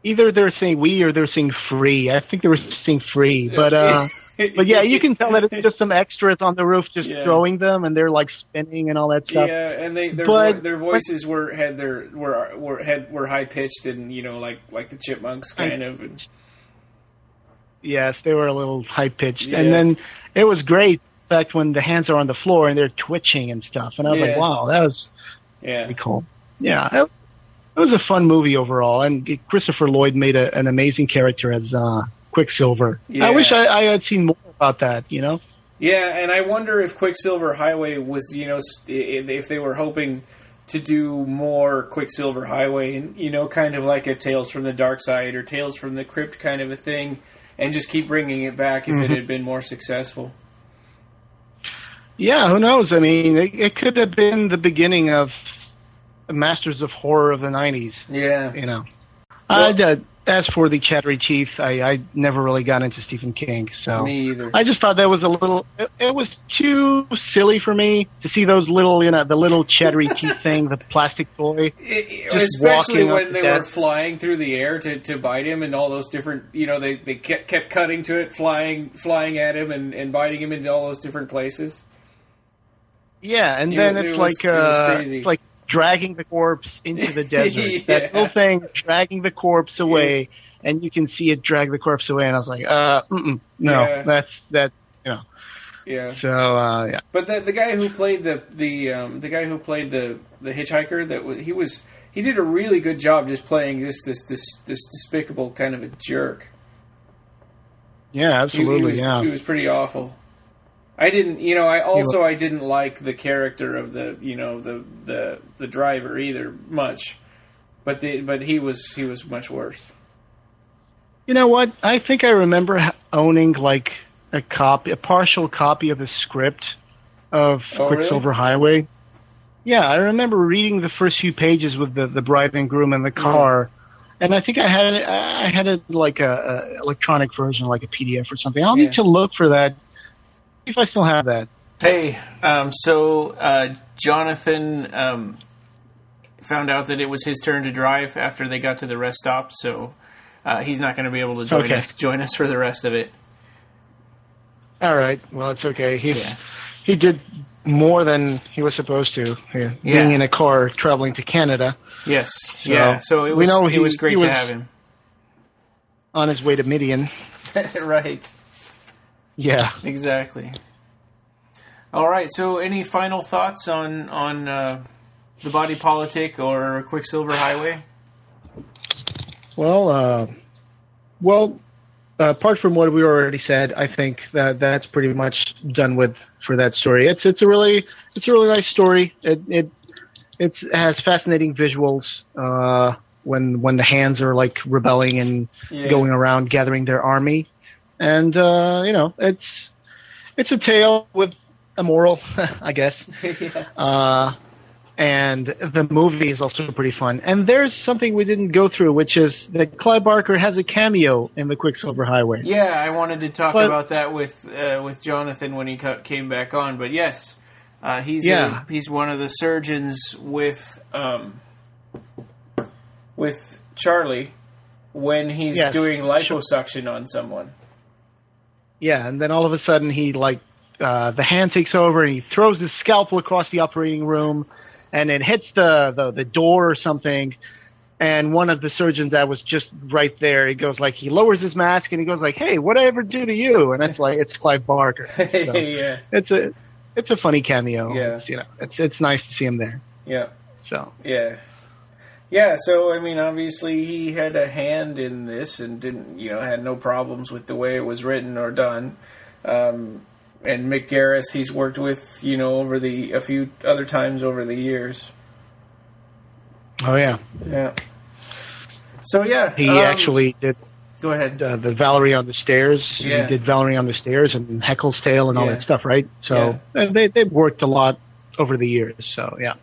Either they're saying we or they're saying free. I think they were saying free, but yeah, you can tell that it's just some extras on the roof just throwing them, and they're like spinning and all that stuff. Yeah, and their voices were high pitched and like the chipmunks kind of. And... Yes, they were a little high pitched, and then it was great. In fact, when the hands are on the floor and they're twitching and stuff, and I was like, "Wow, that was pretty cool." Yeah, it was a fun movie overall, and Christopher Lloyd made an amazing character as Quicksilver. Yeah. I wish I had seen more about that. Yeah, and I wonder if Quicksilver Highway was, if they were hoping to do more Quicksilver Highway, and kind of like a Tales from the Dark Side or Tales from the Crypt kind of a thing, and just keep bringing it back if it had been more successful. Yeah, who knows? I mean, it could have been the beginning of Masters of Horror of the 90s. Yeah. Well, as for the Chattery Teeth, I never really got into Stephen King, so me either. I just thought that was a little. It was too silly for me to see those little, the little Chattery Teeth thing, the plastic toy, especially when they were flying through the air to bite him, and all those different. They kept cutting to it, flying at him, and biting him into all those different places. Yeah, and then it's like dragging the corpse into the desert. That whole thing, dragging the corpse away, and you can see it drag the corpse away. And I was like, no, that's. Yeah. So yeah. But the guy who played the hitchhiker, he did a really good job just playing this despicable kind of a jerk. Yeah, absolutely. He was pretty awful. I didn't, I didn't like the character of the driver either much, but he was much worse. You know what? I think I remember owning like a partial copy of the script of Quicksilver Highway. Yeah, I remember reading the first few pages with the bride and groom in the car, and I think I had it like a electronic version, like a PDF or something. I'll need to look for that. See if I still have that. Hey, Jonathan found out that it was his turn to drive after they got to the rest stop, so he's not going to be able to join us for the rest of it. All right. Well, it's okay. He did more than he was supposed to. Being in a car traveling to Canada. Yes. So, So it was great to have him on his way to Midian. Right. Yeah. Exactly. All right. So, any final thoughts on the Body Politic or Quicksilver Highway? Well, apart from what we already said, I think that's pretty much done with for that story. It's a really nice story. It has fascinating visuals when the hands are like rebelling and going around gathering their army, and it's a tale with a moral, I guess. And the movie is also pretty fun. And there's something we didn't go through, which is that Clive Barker has a cameo in the Quicksilver Highway. Yeah, I wanted to talk about that with Jonathan when he came back on. But yes, he's one of the surgeons with Charlie when he's doing liposuction on someone. Yeah, and then all of a sudden the hand takes over and he throws his scalpel across the operating room. And it hits the door or something, and one of the surgeons that was just right there, he lowers his mask and he goes like, "Hey, what did I ever do to you?" And it's Clive Barker. So it's a funny cameo. Yeah. It's nice to see him there. Yeah. So yeah. So I mean, obviously he had a hand in this and didn't had no problems with the way it was written or done. And Mick Garris, he's worked with, a few other times over the years. Oh, yeah. Yeah. So, yeah. He actually did... Go ahead. The Valerie on the Stairs. Yeah. He did Valerie on the Stairs and Heckle's Tale and all that stuff, right? So they've worked a lot over the years. So, yeah.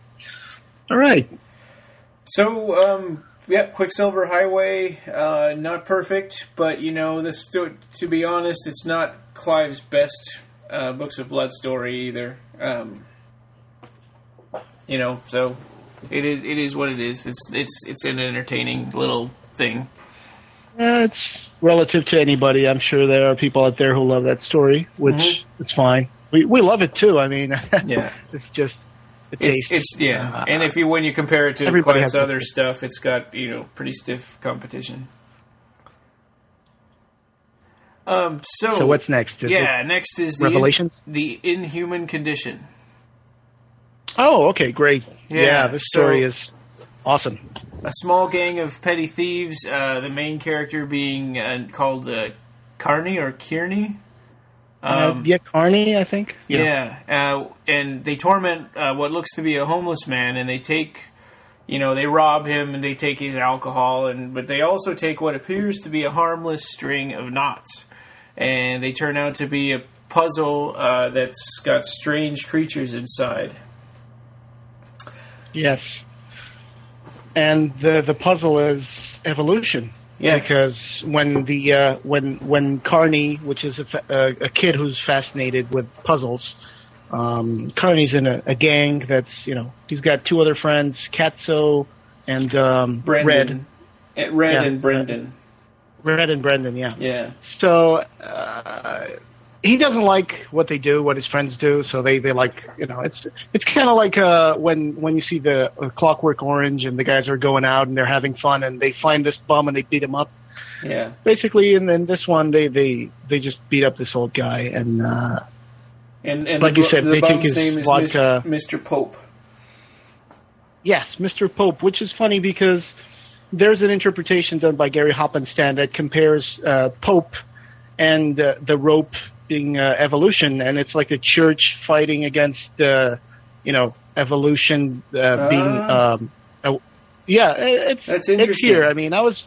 All right. So, Quicksilver Highway, not perfect, but, to be honest, it's not Clive's best... Books of Blood story either. So it is what it is. It's an entertaining little thing. It's relative to anybody. I'm sure there are people out there who love that story, which it's fine. We love it too. I mean, it's just the taste. And when you compare it to Clive's other stuff, it's got pretty stiff competition. So what's next? Next is Revelations? The Inhuman Condition. Oh, okay, great. Yeah, this story is awesome. A small gang of petty thieves, the main character being called Carney or Kearney. Carney, I think. And they torment what looks to be a homeless man, and they take... they rob him and they take his alcohol, but they also take what appears to be a harmless string of knots. And they turn out to be a puzzle that's got strange creatures inside. Yes. And the puzzle is evolution. Yeah. Because when Carney, which is a kid who's fascinated with puzzles, Carney's in a gang that's, he's got two other friends, Katso and Brendan. Red and Brendan. Red and Brendan, yeah. Yeah. So he doesn't like what they do, what his friends do. So they like, it's kind of like when you see the Clockwork Orange and the guys are going out and they're having fun and they find this bum and they beat him up. Yeah. Basically, and then this one they just beat up this old guy and like you said, they take his vodka. Mr. Pope. Yes, Mr. Pope, which is funny because there's an interpretation done by Gary Hoppenstein that compares Pope and the rope being evolution, and it's like a church fighting against evolution being. It's interesting. here. I mean, I was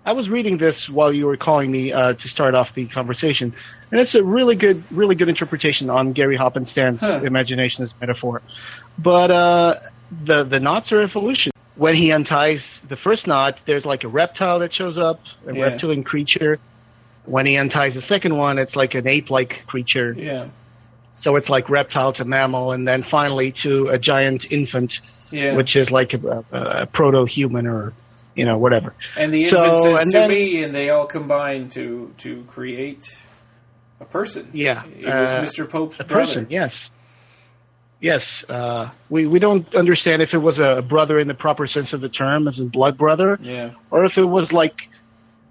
I was reading this while you were calling me to start off the conversation, and it's a really good interpretation on Gary Hoppenstand's imagination as metaphor. But the knots are evolution. When he unties the first knot, there's like a reptile that shows up, a reptilian creature. When he unties the second one, it's like an ape-like creature. Yeah. So it's like reptile to mammal, and then finally to a giant infant, which is like a proto-human or whatever. And the infant says to me, and they all combine to create a person. Yeah. It was Mr. Pope's brother. Person, yes. Yes. We don't understand if it was a brother in the proper sense of the term, as in blood brother, or if it was like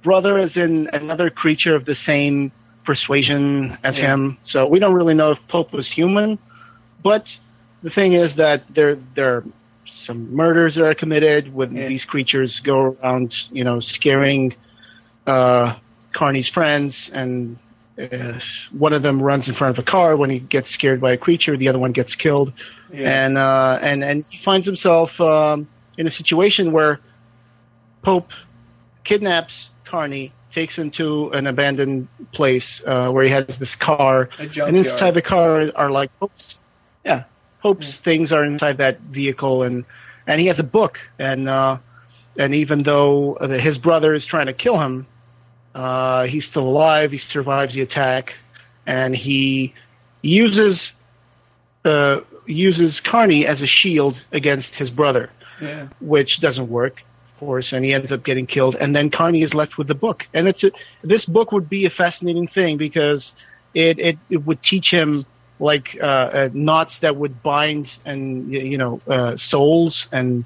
brother as in another creature of the same persuasion as him. So we don't really know if Pope was human, but the thing is that there are some murders that are committed when these creatures go around, scaring Carney's friends, and one of them runs in front of a car when he gets scared by a creature, the other one gets killed, and he finds himself in a situation where Pope kidnaps Carney, takes him to an abandoned place where he has this car, and inside the car are like Pope's things are inside that vehicle, and he has a book, and even though his brother is trying to kill him, he's still alive. He survives the attack, and he uses Carney as a shield against his brother, which doesn't work, of course, and he ends up getting killed. And then Carney is left with the book, and this book would be a fascinating thing because it would teach him like knots that would bind and souls, and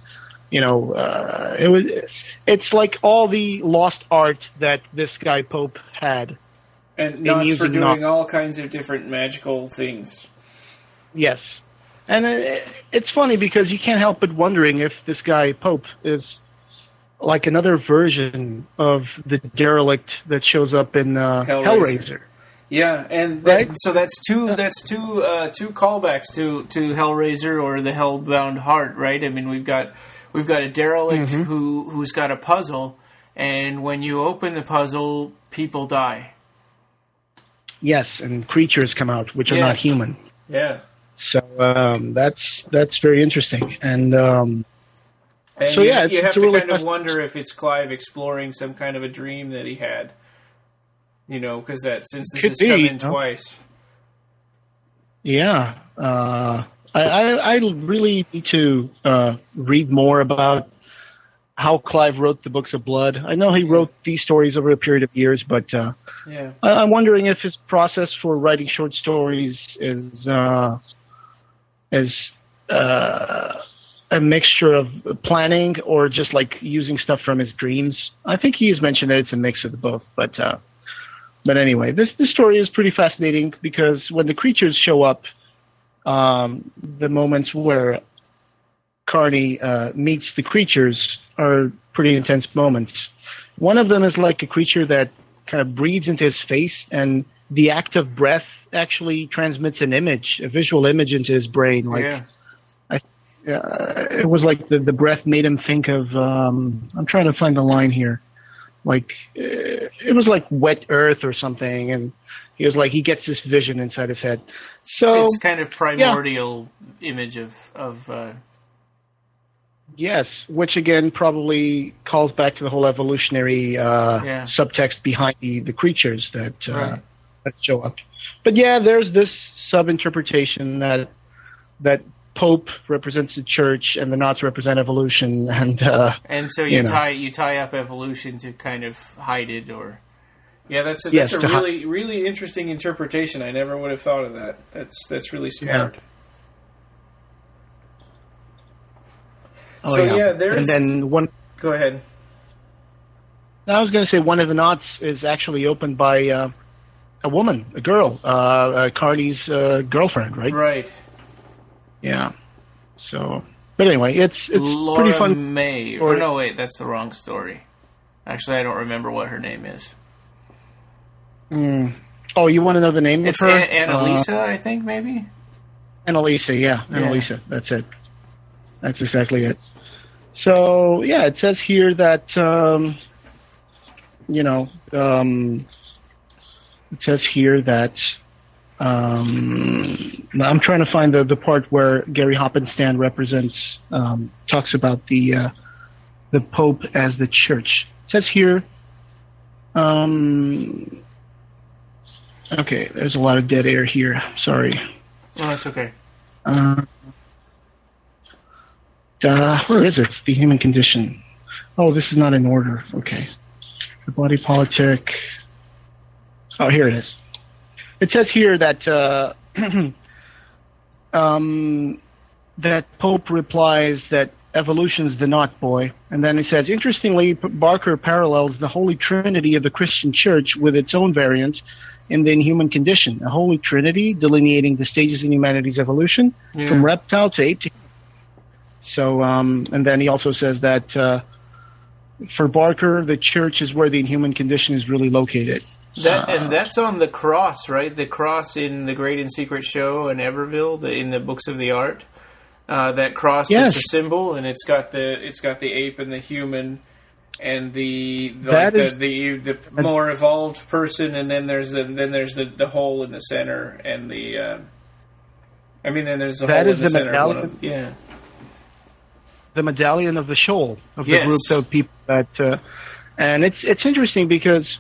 it's like all the lost art that this guy Pope had, and knots for doing all kinds of different magical things. Yes, and it's funny because you can't help but wondering if this guy Pope is like another version of the derelict that shows up in Hellraiser. Yeah, and so that's two callbacks to Hellraiser or the Hellbound Heart, right? I mean, we've got a derelict who's got a puzzle, and when you open the puzzle, people die. Yes, and creatures come out which are not human. Yeah. So that's very interesting, and so you it's have to really kind of wonder if it's Clive exploring some kind of a dream that he had. Because since this has come in twice. Yeah. I really need to read more about how Clive wrote the Books of Blood. I know he wrote these stories over a period of years, but I'm wondering if his process for writing short stories is a mixture of planning or just like using stuff from his dreams. I think he has mentioned that it's a mix of the both, but anyway, this story is pretty fascinating because when the creatures show up, the moments where Carney meets the creatures are pretty intense moments. One of them is like a creature that kind of breathes into his face, and the act of breath actually transmits an image, a visual image into his brain. It was like the breath made him think of, I'm trying to find the line here. Like, it was like wet earth or something, and he was like, he gets this vision inside his head. So it's kind of primordial image of yes, which again that calls back to the whole evolutionary subtext behind the creatures that show up. But there's this sub-interpretation that Pope represents the church and the knots represent evolution, and so you tie up evolution to kind of hide it, or that's a really really interesting interpretation. I never would have thought of that. That's really smart. And then one. Go ahead. I was going to say one of the knots is actually opened by a woman, a girl, Carney's girlfriend, right? Right. Yeah. So, but anyway, it's Laura pretty fun. May. Or no, wait, that's the wrong story. Actually, I don't remember what her name is. Oh, you want to know the name of her? It's Annalisa, I think, maybe? Annalisa, Annalisa, that's it. That's exactly it. So, it says here that it says here that I'm trying to find the part where Gary Hoppenstand talks about the Pope as the Church. It says here, okay, there's a lot of dead air here. Sorry. Oh, that's okay. Where is it? The Human Condition. Oh, this is not in order. Okay. The Body Politic. Oh, here it is. It says here that that Pope replies that evolution's the not boy, and then he says, interestingly, Barker parallels the Holy Trinity of the Christian Church with its own variant in the Inhuman Condition, a Holy Trinity delineating the stages in humanity's evolution from reptile to ape. So, and then he also says that for Barker, the Church is where the Inhuman Condition is really located. And that's on the cross, right? The cross in the Great and Secret Show in Everville, in the Books of the Art. That cross, that's a symbol, and it's got the ape and the human, and the more evolved person, and then there's the hole in the center, and then there's the hole in the center. The medallion of the shoal of the groups of people that, and it's interesting because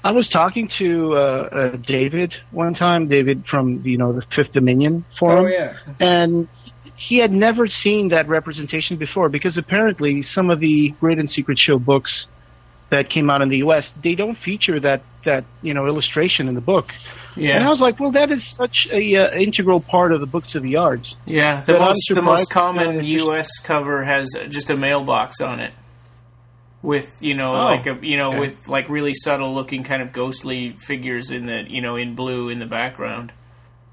I was talking to David one time, David from the Fifth Dominion forum, and he had never seen that representation before because apparently some of the Great and Secret Show books that came out in the U.S. they don't feature that illustration in the book. Yeah. And I was like, well, that is such a integral part of the Books of the Art. Yeah, the most common U.S. cover has just a mailbox on it. With with like really subtle looking kind of ghostly figures in blue in the background,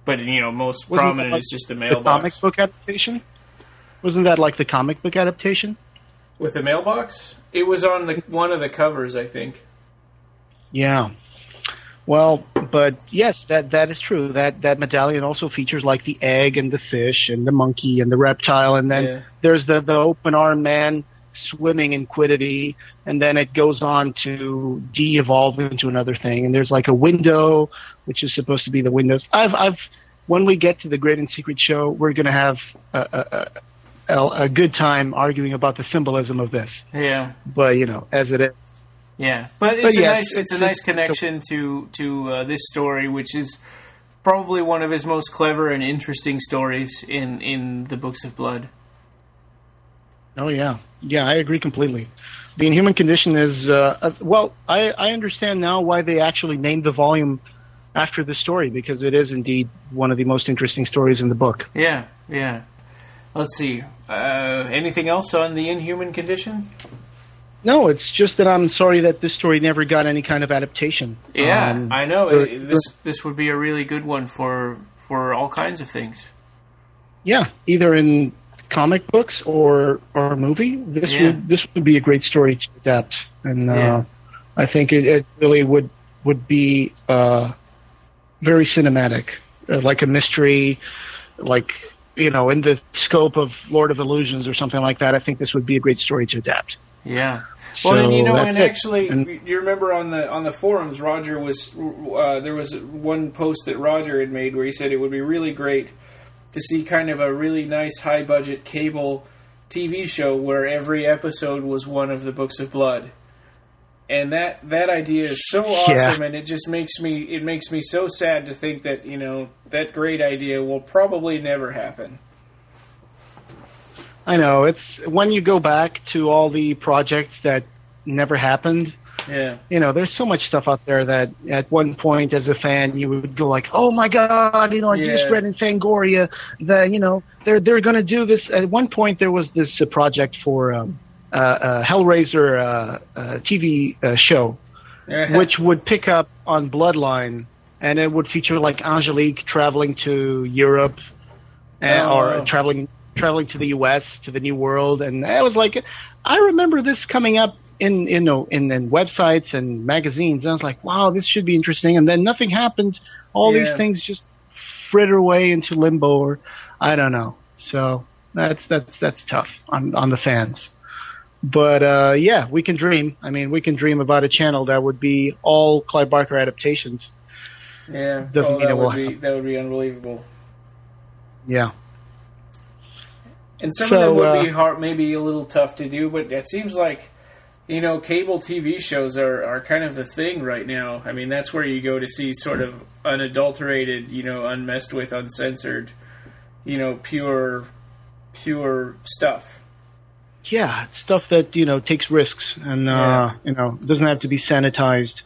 but most prominent is just the mailbox. The comic book adaptation? Wasn't that like the comic book adaptation? With the mailbox? It was on one of the covers, I think. Yeah. Well, but yes, that is true. That medallion also features like the egg and the fish and the monkey and the reptile, and then there's the open arm man swimming in quiddity, and then it goes on to de-evolve into another thing, and there's like a window which is supposed to be the windows. When we get to the Great and Secret Show, we're going to have a good time arguing about the symbolism of this. Yeah, but as it is. Yeah, but it's a nice connection to this story, which is probably one of his most clever and interesting stories in the Books of Blood. Oh yeah, I agree completely. The Inhuman Condition is I understand now why they actually named the volume after the story, because it is indeed one of the most interesting stories in the book. Yeah. Let's see. Anything else on the Inhuman Condition? No, it's just that I'm sorry that this story never got any kind of adaptation. Yeah, I know. This would be a really good one for all kinds of things. Yeah, either in comic books or a movie. This would be a great story to adapt, and I think it really would be very cinematic, like a mystery, like in the scope of Lord of Illusions or something like that. I think this would be a great story to adapt. Yeah. Well, and you remember on the forums, Roger was there was one post that Roger had made where he said it would be really great to see kind of a really nice high budget cable TV show where every episode was one of the Books of Blood. And that idea is so awesome, and it just makes me so sad to think that that great idea will probably never happen. I know, it's when you go back to all the projects that never happened. Yeah. There's so much stuff out there that at one point as a fan you would go like, oh my god, I just read in Fangoria that they're going to do this. At one point there was this project for Hellraiser TV show, which would pick up on Bloodline, and it would feature like Angelique traveling to Europe or traveling to the U.S., to the New World, and I was like, I remember this coming up in websites and magazines, and I was like, wow, this should be interesting, and then nothing happened. All these things just fritter away into limbo, or I don't know. So that's tough on the fans. But yeah, we can dream. I mean, we can dream about a channel that would be all Clive Barker adaptations. Yeah, Doesn't mean it will that would be unbelievable. Yeah. And some of them would be hard, maybe a little tough to do, but it seems like, cable TV shows are kind of the thing right now. I mean, that's where you go to see sort of unadulterated, unmessed with, uncensored, pure stuff. Yeah, stuff that, takes risks and, doesn't have to be sanitized.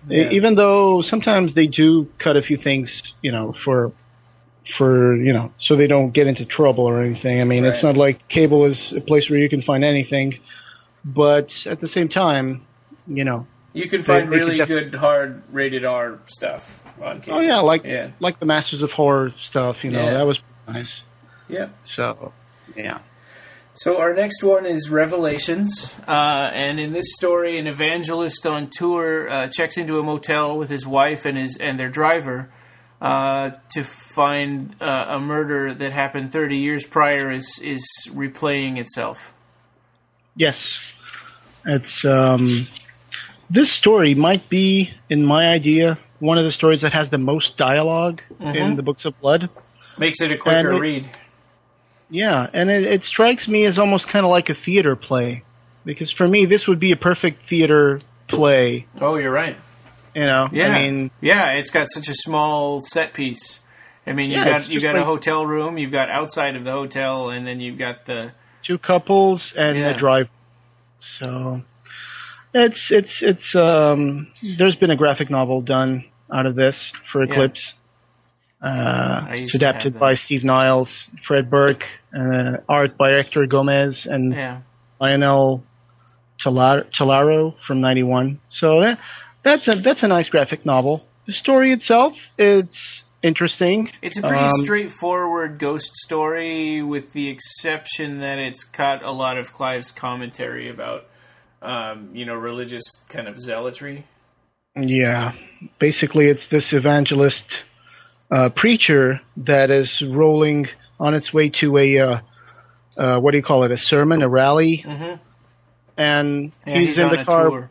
Yeah. Even though sometimes they do cut a few things, for so they don't get into trouble or anything. I mean, It's not like cable is a place where you can find anything, but at the same time, you can find really good, hard rated R stuff on cable. Oh yeah, like the Masters of Horror stuff. That was nice. Yeah. So, yeah. So our next one is Revelations, and in this story, an evangelist on tour checks into a motel with his wife and their driver. To find a murder that happened 30 years prior is replaying itself. Yes. It's this story might be, in my idea, one of the stories that has the most dialogue in the Books of Blood. Makes it a quicker read. Yeah, and it strikes me as almost kind of like a theater play. Because for me, this would be a perfect theater play. Oh, you're right. Yeah. I mean, it's got such a small set piece. I mean, you've got a hotel room, you've got outside of the hotel, and then you've got the two couples and the drive. So it's there's been a graphic novel done out of this for Eclipse. It's adapted by Steve Niles, Fred Burke, art by Hector Gomez and Lionel Tallaro from '91. So that's a nice graphic novel. The story itself, it's interesting. It's a pretty straightforward ghost story, with the exception that it's got a lot of Clive's commentary about, religious kind of zealotry. Yeah, basically it's this evangelist preacher that is rolling on its way to a sermon, a rally, and he's in the car. Tour.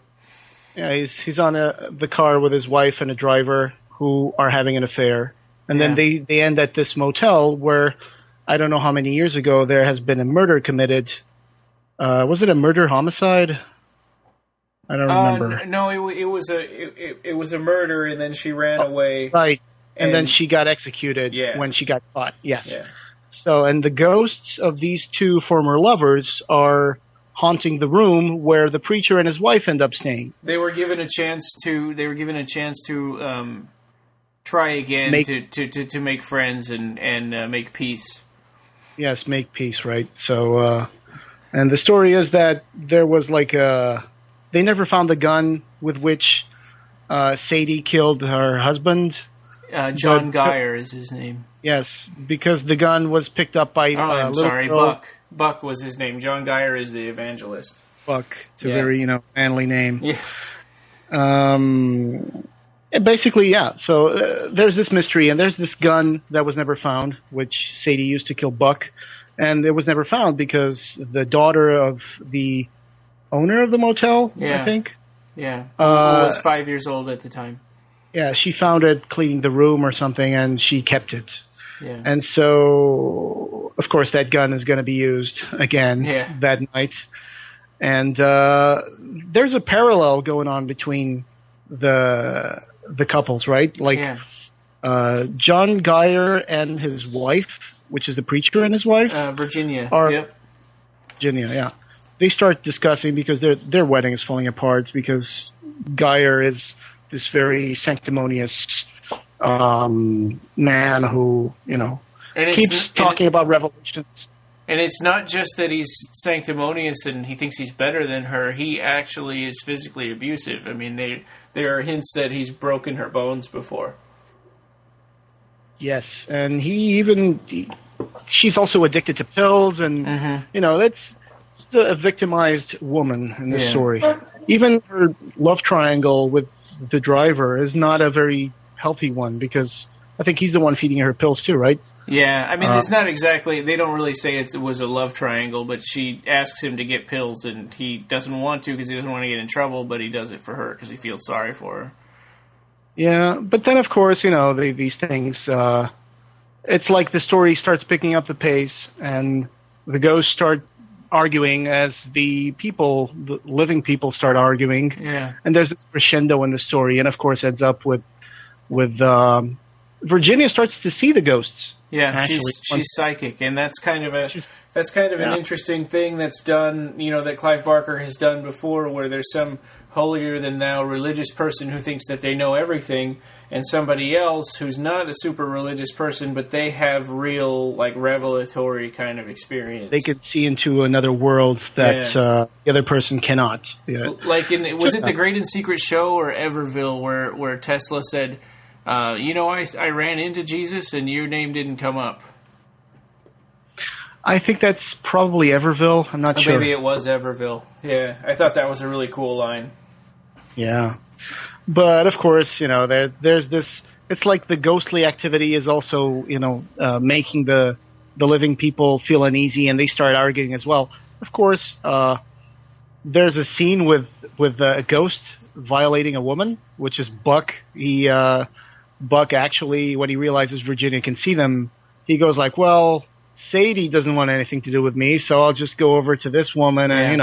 Yeah, he's on the car with his wife and a driver who are having an affair. And then they end at this motel where, I don't know how many years ago, there has been a murder committed. Was it a murder-homicide? I don't remember. No, it was a murder, and then she ran away. Right, and then she got executed when she got caught, yes. Yeah. So, and the ghosts of these two former lovers are haunting the room where the preacher and his wife end up staying. They were given a chance to try again to make friends and make peace. Yes, make peace, right? So, and the story is that there was they never found the gun with which Sadie killed her husband. John Geyer is his name. Yes, because the gun was picked up by Buck. Buck was his name. John Geyer is the evangelist. Buck. It's a very, manly name. Yeah. Basically, yeah. So there's this mystery, and there's this gun that was never found, which Sadie used to kill Buck. And it was never found because the daughter of the owner of the motel, I think. Yeah. Who was 5 years old at the time. Yeah, she found it cleaning the room or something, and she kept it. Yeah. And so, of course, that gun is going to be used again that night. And there's a parallel going on between the couples, right? John Geyer and his wife, which is the preacher and his wife, Virginia. Virginia, yeah. They start discussing because their wedding is falling apart because Geyer is this very sanctimonious man who, keeps talking about revelations. And it's not just that he's sanctimonious and he thinks he's better than her. He actually is physically abusive. I mean, there are hints that he's broken her bones before. Yes, and she's also addicted to pills, and, that's a victimized woman in this story. Even her love triangle with the driver is not a very healthy one because I think he's the one feeding her pills too, right? Yeah, I mean, it's not exactly... They don't really say it was a love triangle, but she asks him to get pills, and he doesn't want to because he doesn't want to get in trouble, but he does it for her because he feels sorry for her. Yeah, but then, of course, these things... it's like the story starts picking up the pace, and the ghosts start arguing as the living people start arguing. Yeah. And there's this crescendo in the story, and of course ends up with Virginia starts to see the ghosts. Yeah, she's psychic, and that's kind of an interesting thing that's done, that Clive Barker has done before, where there's some holier-than-thou religious person who thinks that they know everything, and somebody else who's not a super religious person, but they have real, revelatory kind of experience. They could see into another world that the other person cannot. Yeah. Was it The Great and Secret Show or Everville where Tesla said... I ran into Jesus and your name didn't come up. I think that's probably Everville. I'm not sure. Maybe it was Everville. Yeah, I thought that was a really cool line. Yeah. But, of course, there's this... It's like the ghostly activity is also, making the living people feel uneasy, and they start arguing as well. Of course, there's a scene with a ghost violating a woman, which is Buck. Buck actually, when he realizes Virginia can see them, he goes like, well, Sadie doesn't want anything to do with me, so I'll just go over to this woman and,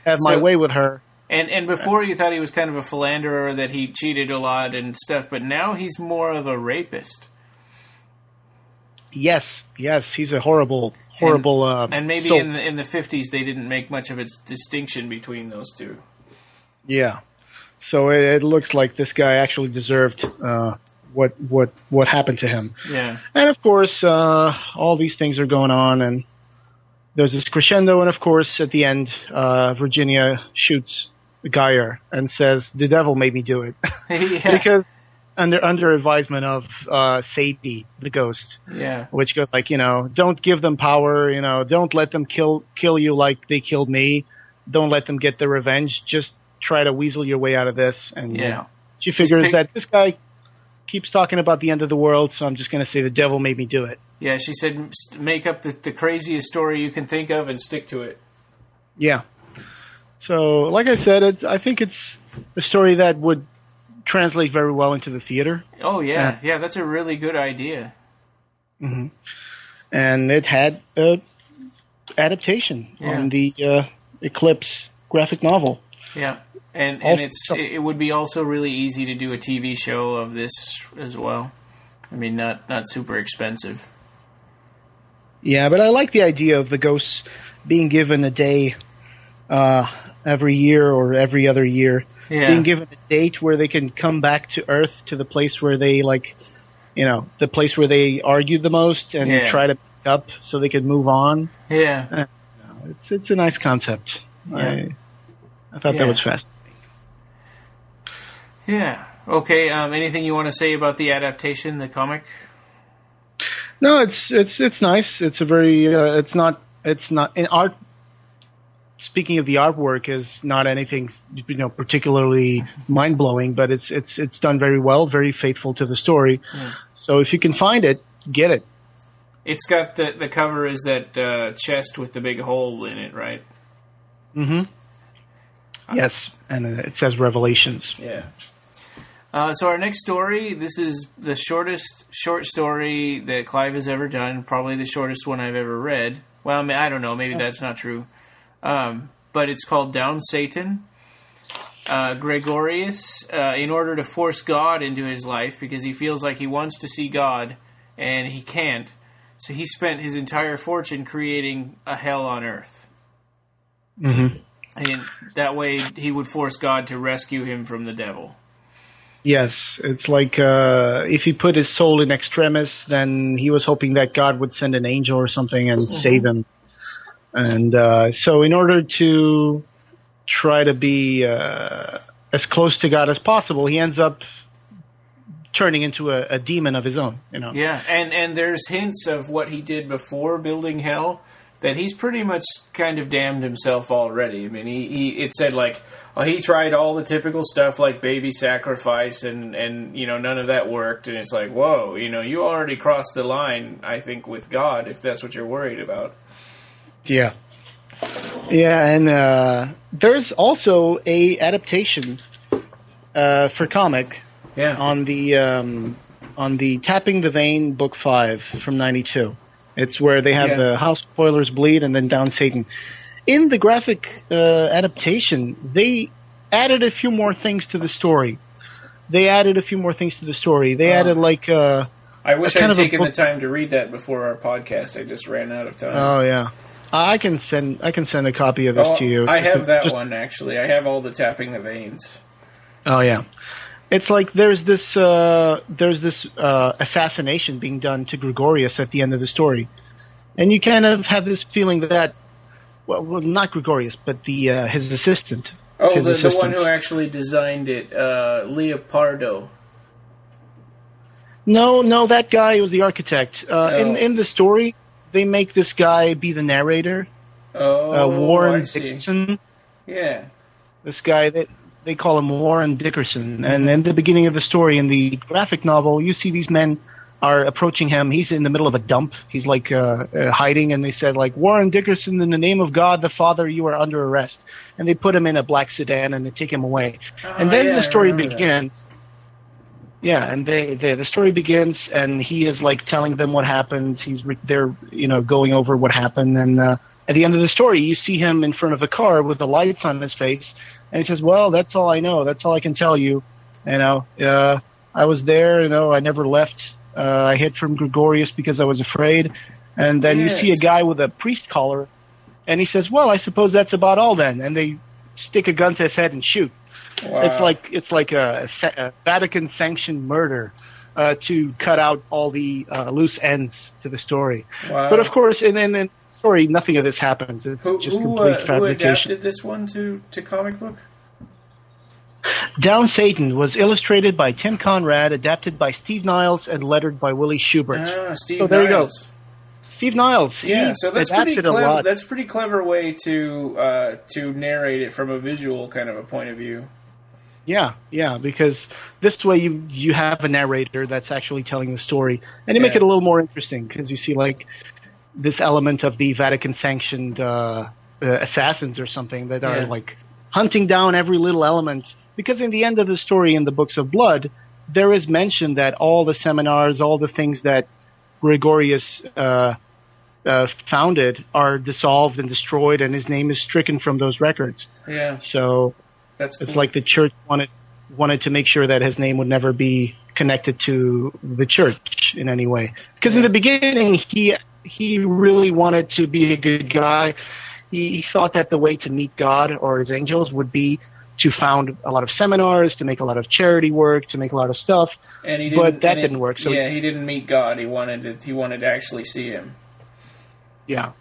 have my way with her. And before you thought he was kind of a philanderer, that he cheated a lot and stuff, but now he's more of a rapist. Yes, he's a horrible and maybe in the 50s they didn't make much of its distinction between those two. Yeah. So it looks like this guy actually deserved what happened to him. Yeah. And of course, all these things are going on, and there's this crescendo, and of course, at the end, Virginia shoots Geyer and says, "The devil made me do it," because under advisement of Sadie, the ghost. Yeah. Which goes like, don't give them power. Don't let them kill you like they killed me. Don't let them get their revenge. Just try to weasel your way out of this. And she figures that this guy keeps talking about the end of the world, so I'm just going to say the devil made me do it. Yeah, she said make up the craziest story you can think of and stick to it. Yeah. So, like I said, I think it's a story that would translate very well into the theater. Oh, yeah. Yeah, that's a really good idea. Mm-hmm. And it had adaptation on the Eclipse graphic novel. Yeah. And it would be also really easy to do a TV show of this as well. I mean, not super expensive. Yeah, but I like the idea of the ghosts being given a day every year or every other year. Yeah. Being given a date where they can come back to Earth, to the place where they the place where they argued the most, and try to pick up so they can move on. Yeah. It's a nice concept. Yeah. I thought that was fascinating. Yeah. Okay. Anything you want to say about the adaptation, the comic? No, it's nice. It's a very it's not in art. Speaking of the artwork, is not anything particularly mind blowing, but it's done very well, very faithful to the story. Yeah. So if you can find it, get it. It's got the cover is that chest with the big hole in it, right? Mm-hmm. Yes, and it says Revelations. Yeah. So our next story, this is the shortest short story that Clive has ever done, probably the shortest one I've ever read. Well, I don't know, maybe that's not true. But it's called Down Satan. Gregorius, in order to force God into his life, because he feels like he wants to see God, and he can't, so he spent his entire fortune creating a hell on earth. Mm-hmm. And that way he would force God to rescue him from the devil. Yes, it's like if he put his soul in extremis, then he was hoping that God would send an angel or something and save him. And so in order to try to be as close to God as possible, he ends up turning into a demon of his own. Yeah, and there's hints of what he did before building hell. that he's pretty much kind of damned himself already. I mean, it said like, oh, he tried all the typical stuff like baby sacrifice and none of that worked. And it's like, whoa, you already crossed the line, I think, with God, if that's what you're worried about. Yeah. Yeah, and there's also a adaptation for comic on the Tapping the Vein Book 5 from 92. It's where they have the House Spoilers Bleed and then Down Satan. In the graphic adaptation, they added a few more things to the story. They added like... I wish I'd taken the time to read that before our podcast. I just ran out of time. Oh, yeah. I can send a copy of this to you. I have that one, actually. I have all the Tapping the Veins. Oh, yeah. It's like there's this assassination being done to Gregorius at the end of the story. And you kind of have this feeling that, well not Gregorius, but his assistant. Oh, the one who actually designed it, Leopardo. No, that guy was the architect. In the story, they make this guy be the narrator. Oh, Warren I see. Dickerson. Yeah. This guy, they call him Warren Dickerson. And in the beginning of the story, in the graphic novel, you see these men are approaching him. He's in the middle of a dump. He's like hiding, and they said, like, Warren Dickerson, in the name of God the Father, you are under arrest. And they put him in a black sedan, and they take him away. And then the story begins. Yeah, and the story begins, and he is like telling them what happened. They're going over what happened, and at the end of the story, you see him in front of a car with the lights on his face, and he says, "Well, that's all I know. That's all I can tell you. I was there. I never left. I hid from Gregorius because I was afraid." And then you see a guy with a priest collar, and he says, "Well, I suppose that's about all then." And they stick a gun to his head and shoot. Wow. It's like a Vatican-sanctioned murder to cut out all the loose ends to the story. Wow. But of course, in the story, nothing of this happens. It's just complete fabrication. Who adapted this one to comic book? Down Satan was illustrated by Tim Conrad, adapted by Steve Niles, and lettered by Willie Schubert. Steve so there Niles. you go. Steve Niles. Yeah, so that's pretty adapted a clever. lot. That's a pretty clever way to narrate it from a visual kind of a point of view. Yeah, because this way you have a narrator that's actually telling the story, and you make it a little more interesting because you see like this element of the Vatican-sanctioned assassins or something that are like hunting down every little element. Because in the end of the story in the Books of Blood, there is mention that all the seminars, all the things that Gregorius founded are dissolved and destroyed, and his name is stricken from those records. Yeah. So that's cool. It's like the church wanted to make sure that his name would never be connected to the church in any way. Because in the beginning, he really wanted to be a good guy. He thought that the way to meet God or his angels would be to found a lot of seminars, to make a lot of charity work, to make a lot of stuff. But that didn't work. So he didn't meet God. He wanted to actually see him. Yeah.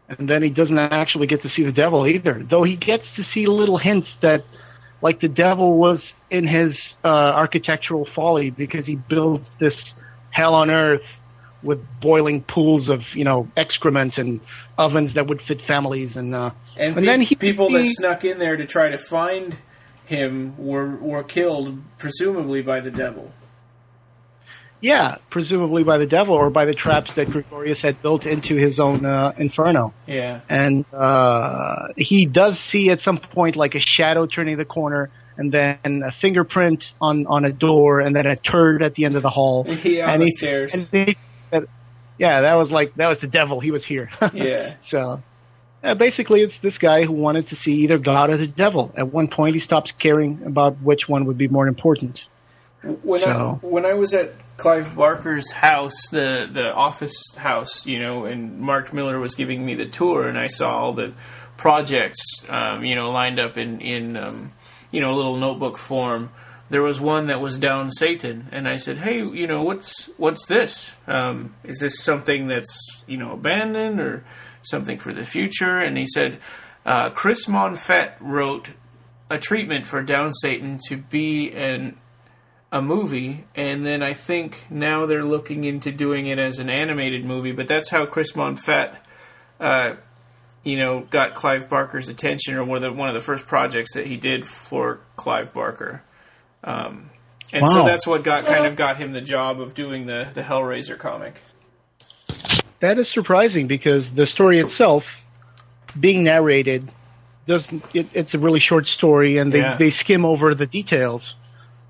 And then he doesn't actually get to see the devil either, though he gets to see little hints that, like, the devil was in his architectural folly because he builds this hell on earth with boiling pools of, excrement and ovens that would fit families. And then people that snuck in there to try to find him were killed, presumably by the devil. Yeah, presumably by the devil or by the traps that Gregorius had built into his own inferno. Yeah. And he does see at some point like a shadow turning the corner and then a fingerprint on a door and then a turd at the end of the hall. Yeah, on the stairs. That was the devil. He was here. Yeah. So basically it's this guy who wanted to see either God or the devil. At one point he stops caring about which one would be more important. When I was at Clive Barker's house, the office house, and Mark Miller was giving me the tour, and I saw all the projects, lined up in a little notebook form. There was one that was Down Satan, and I said, "Hey, what's this? Is this something that's abandoned or something for the future?" And he said, Chris Monfett wrote a treatment for Down Satan to be a movie, and then I think now they're looking into doing it as an animated movie, but that's how Chris Monfett got Clive Barker's attention, or one of the first projects that he did for Clive Barker. And so that's what got him the job of doing the Hellraiser comic. That is surprising, because the story itself, being narrated, it's a really short story, and they skim over the details.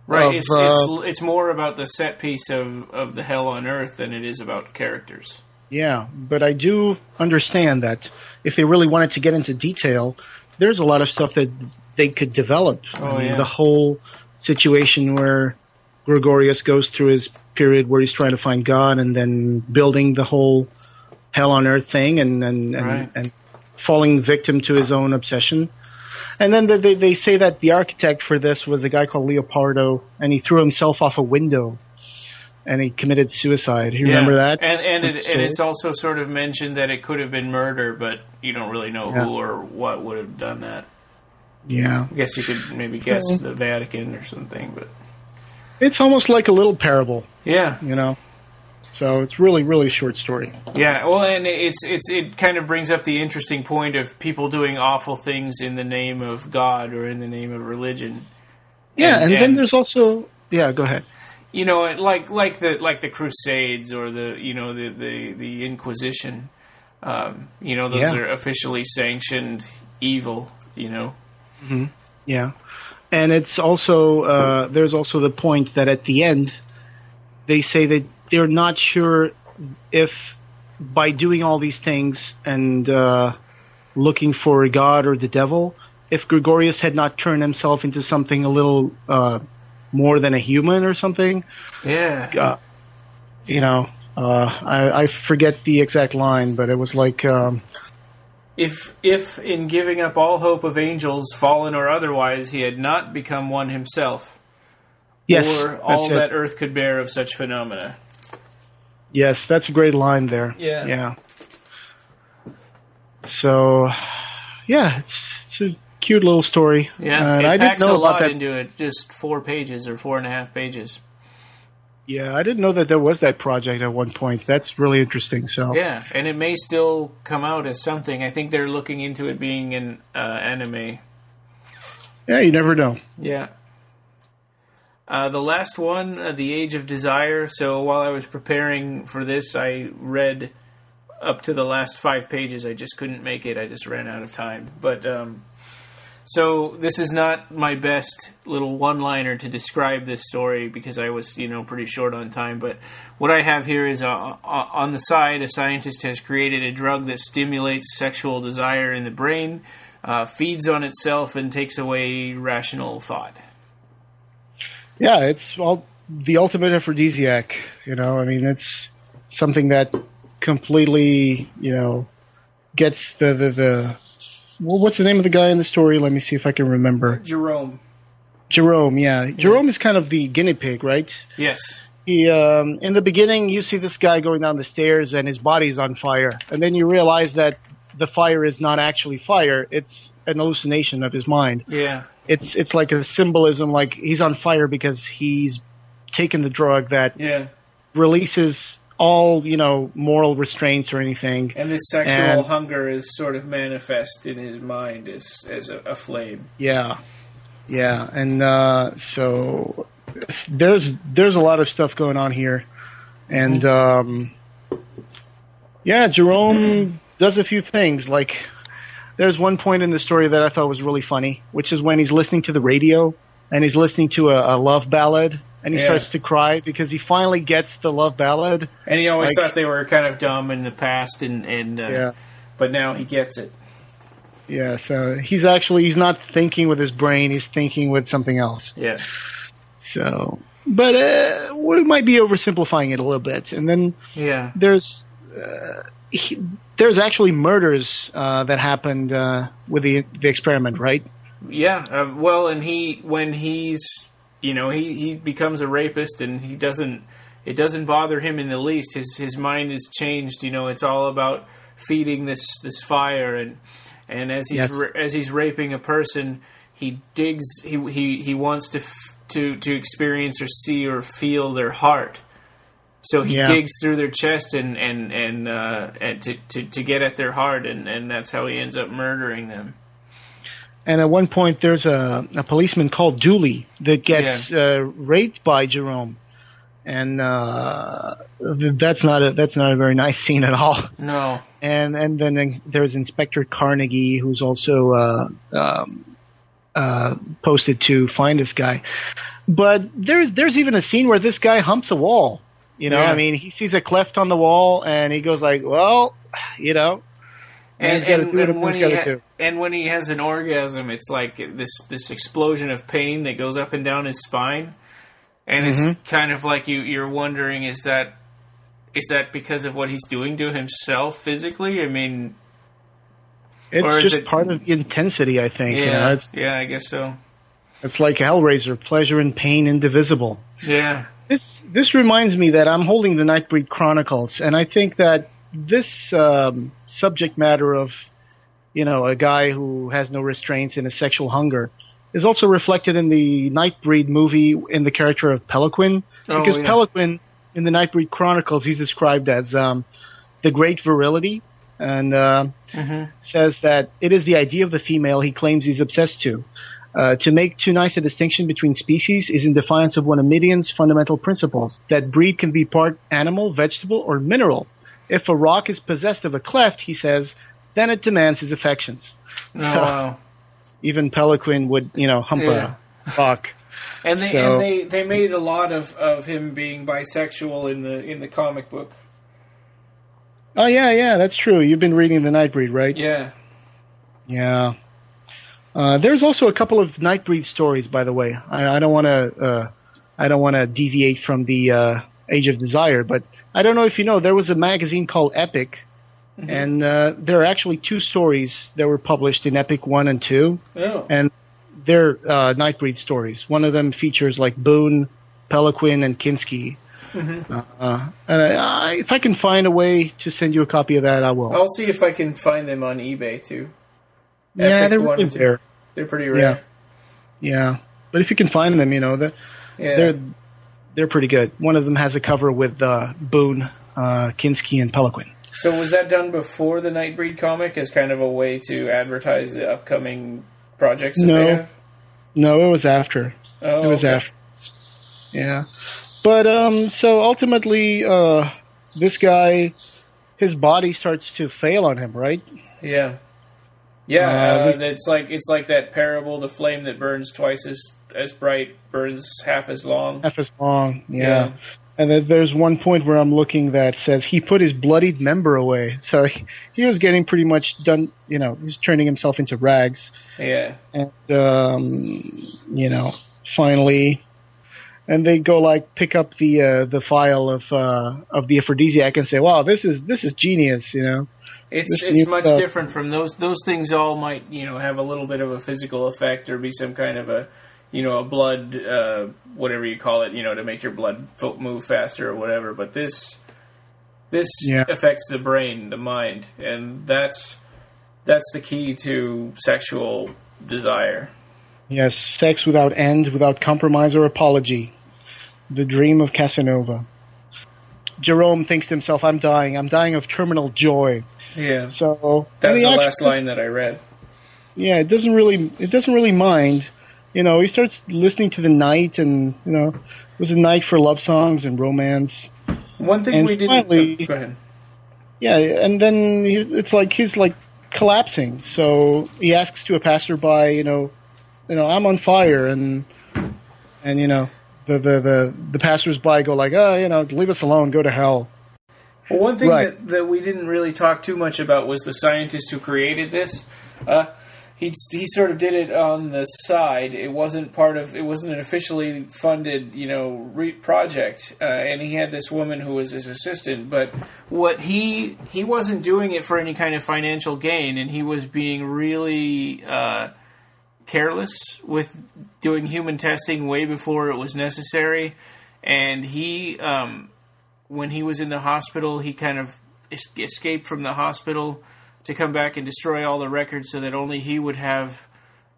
Right, it's more about the set piece of the hell on Earth than it is about characters. Yeah, but I do understand that if they really wanted to get into detail, there's a lot of stuff that they could develop. The whole situation where Gregorius goes through his period where he's trying to find God, and then building the whole hell on earth thing, and falling victim to his own obsession. And then they say that the architect for this was a guy called Leopardo, and he threw himself off a window, and he committed suicide. You remember that? And it's also sort of mentioned that it could have been murder, but you don't really know who or what would have done that. Yeah. I guess you could maybe guess the Vatican or something, but it's almost like a little parable. Yeah. So it's really, really short story. Yeah, well, and it kind of brings up the interesting point of people doing awful things in the name of God or in the name of religion. Yeah, and then there's also go ahead. Like the Crusades or the Inquisition. Those are officially sanctioned evil. Mm-hmm. Yeah, and it's also there's also the point that at the end they say that they're not sure if by doing all these things and looking for God or the devil, if Gregorius had not turned himself into something a little more than a human or something. Yeah. I forget the exact line, but it was like... If in giving up all hope of angels, fallen or otherwise, he had not become one himself, or all that earth could bear of such phenomena. Yes, that's a great line there. Yeah. So, it's a cute little story. Yeah, and it I packs didn't know a lot about that. into it, just 4 pages or 4.5 pages. Yeah, I didn't know that there was that project at one point. That's really interesting. So yeah, and it may still come out as something. I think they're looking into it being an anime. Yeah, you never know. Yeah. The last one, The Age of Desire. So while I was preparing for this, I read up to the last 5 pages. I just couldn't make it. I just ran out of time. But so this is not my best little one-liner to describe this story because I was, pretty short on time. But what I have here is on the side, a scientist has created a drug that stimulates sexual desire in the brain, feeds on itself, and takes away rational thought. Yeah, it's the ultimate aphrodisiac. It's something that completely, gets the what's the name of the guy in the story? Let me see if I can remember. Jerome, yeah. Jerome is kind of the guinea pig, right? Yes. He, in the beginning, you see this guy going down the stairs and his body's on fire. And then you realize that the fire is not actually fire. It's an hallucination of his mind. Yeah. It's like a symbolism, like he's on fire because he's taken the drug that releases all, moral restraints or anything. And this sexual hunger is sort of manifest in his mind as a flame. Yeah. Yeah. And so there's a lot of stuff going on here. And Jerome does a few things. Like there's one point in the story that I thought was really funny, which is when he's listening to the radio and he's listening to a love ballad. And he starts to cry because he finally gets the love ballad. And he always thought they were kind of dumb in the past, but now he gets it. Yeah, so he's not thinking with his brain; he's thinking with something else. Yeah. So, but we might be oversimplifying it a little bit. And then there's actually murders that happened with the experiment, right? Yeah. And when he becomes a rapist, and it doesn't bother him in the least. His mind is changed. It's all about feeding this fire, and as he's raping a person, he wants to experience or see or feel their heart. So he digs through their chest and to get at their heart, and that's how he ends up murdering them. And at one point, there's a policeman called Dooley that gets raped by Jerome, and that's not a very nice scene at all. No. And then there's Inspector Carnegie, who's also posted to find this guy. But there's even a scene where this guy humps a wall. You know, I mean, he sees a cleft on the wall, and he goes like, well, you know. And when he has an orgasm, it's like this explosion of pain that goes up and down his spine, and it's kind of like you're wondering, is that because of what he's doing to himself physically? I mean, it's just part of the intensity, I think. Yeah, I guess so. It's like Hellraiser, pleasure and pain indivisible. Yeah. This reminds me that I'm holding the Nightbreed Chronicles, and I think that this subject matter of, you know, a guy who has no restraints and a sexual hunger is also reflected in the Nightbreed movie in the character of Peliquin. Because Peliquin, in the Nightbreed Chronicles, he's described as the great virility, and says that it is the idea of the female he claims he's obsessed to. To make too nice a distinction between species is in defiance of one of Midian's fundamental principles, that breed can be part animal, vegetable, or mineral. If a rock is possessed of a cleft, he says, then it demands his affections. Oh, wow. Even Peliquin would, you know, hump a rock. And they made a lot of him being bisexual in the comic book. Oh yeah, that's true. You've been reading the Nightbreed, right? Yeah. Yeah. There's also a couple of Nightbreed stories, by the way. I don't want to deviate from the Age of Desire, but I don't know if you know, there was a magazine called Epic, and there are actually 2 stories that were published in Epic 1 and 2, and they're Nightbreed stories. One of them features like Boone, Peliquin, and Kinski. And if I can find a way to send you a copy of that, I will. I'll see if I can find them on eBay too. Yeah, they're really rare. They're pretty rare. Yeah. But if you can find them, you know, they're pretty good. One of them has a cover with Boone, Kinski, and Peliquin. So was that done before the Nightbreed comic as kind of a way to advertise the upcoming projects that they have? No, it was after. Oh, it was after. Yeah. But, so ultimately, this guy, his body starts to fail on him, right? Yeah. Yeah, it's like that parable, the flame that burns twice as bright burns half as long. Half as long, yeah. And then there's one point where I'm looking that says he put his bloodied member away. So he was getting pretty much done, you know, he's turning himself into rags. Yeah. And, you know, finally, and they go like pick up the file of the aphrodisiac and say, wow, this is genius, you know. It's much different from those things. All might, you know, have a little bit of a physical effect or be some kind of a, you know, a blood, whatever you call it, you know, to make your blood move faster or whatever. But this affects the brain, the mind, and that's the key to sexual desire. Yes, sex without end, without compromise or apology. The dream of Casanova. Jerome thinks to himself, I'm dying of terminal joy. Yeah. So that's the last line that I read. Yeah, it doesn't really mind. You know, he starts listening to the night, and you know, it was a night for love songs and romance. One thing and we finally, didn't. Go ahead. Yeah, and then it's like he's like collapsing. So he asks to a passerby, you know, I'm on fire, and you know, the passersby go like, oh, you know, leave us alone, go to hell. Well, one thing that we didn't really talk too much about was the scientist who created this. He sort of did it on the side. It wasn't an officially funded, you know, project. And he had this woman who was his assistant. But what he wasn't doing it for any kind of financial gain, and he was being really careless with doing human testing way before it was necessary. And he, when he was in the hospital, he kind of escaped from the hospital to come back and destroy all the records so that only he would have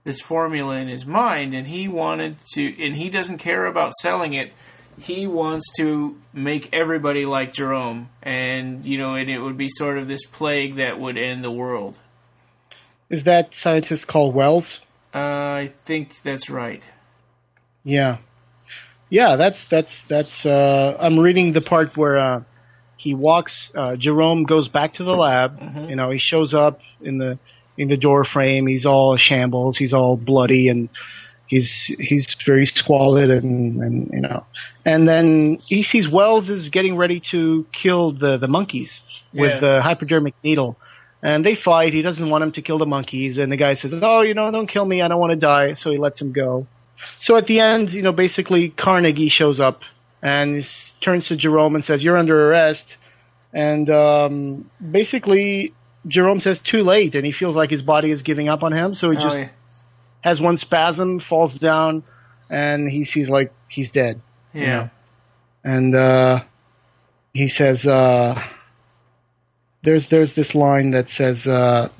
this formula in his mind, and he wanted to, and he doesn't care about selling it he wants to make everybody like Jerome, and and it would be sort of this plague that would end the world. Is that scientist called Wells? I think that's right. Yeah. Yeah, that's I'm reading the part where he walks, Jerome goes back to the lab, he shows up in the door frame, he's all shambles, he's all bloody, and he's very squalid, and then he sees Wells is getting ready to kill the monkeys with the hypodermic needle. And they fight. He doesn't want him to kill the monkeys. And the guy says, don't kill me. I don't want to die. So he lets him go. So at the end, basically Carnegie shows up and turns to Jerome and says, you're under arrest. And basically Jerome says, too late. And he feels like his body is giving up on him. So he has one spasm, falls down, and he sees like he's dead. Yeah. And he says... There's this line that says that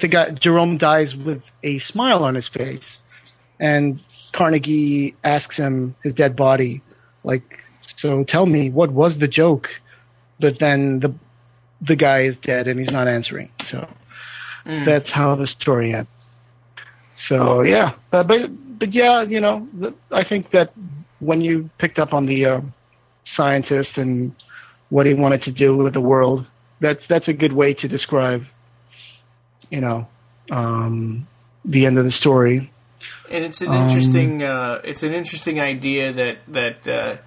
the guy Jerome dies with a smile on his face, and Carnegie asks him his dead body, like, so tell me, what was the joke? But then the guy is dead and he's not answering. So that's how the story ends. So yeah, but yeah, I think that when you picked up on the scientist and what he wanted to do with the world. That's a good way to describe, the end of the story. And it's an interesting idea that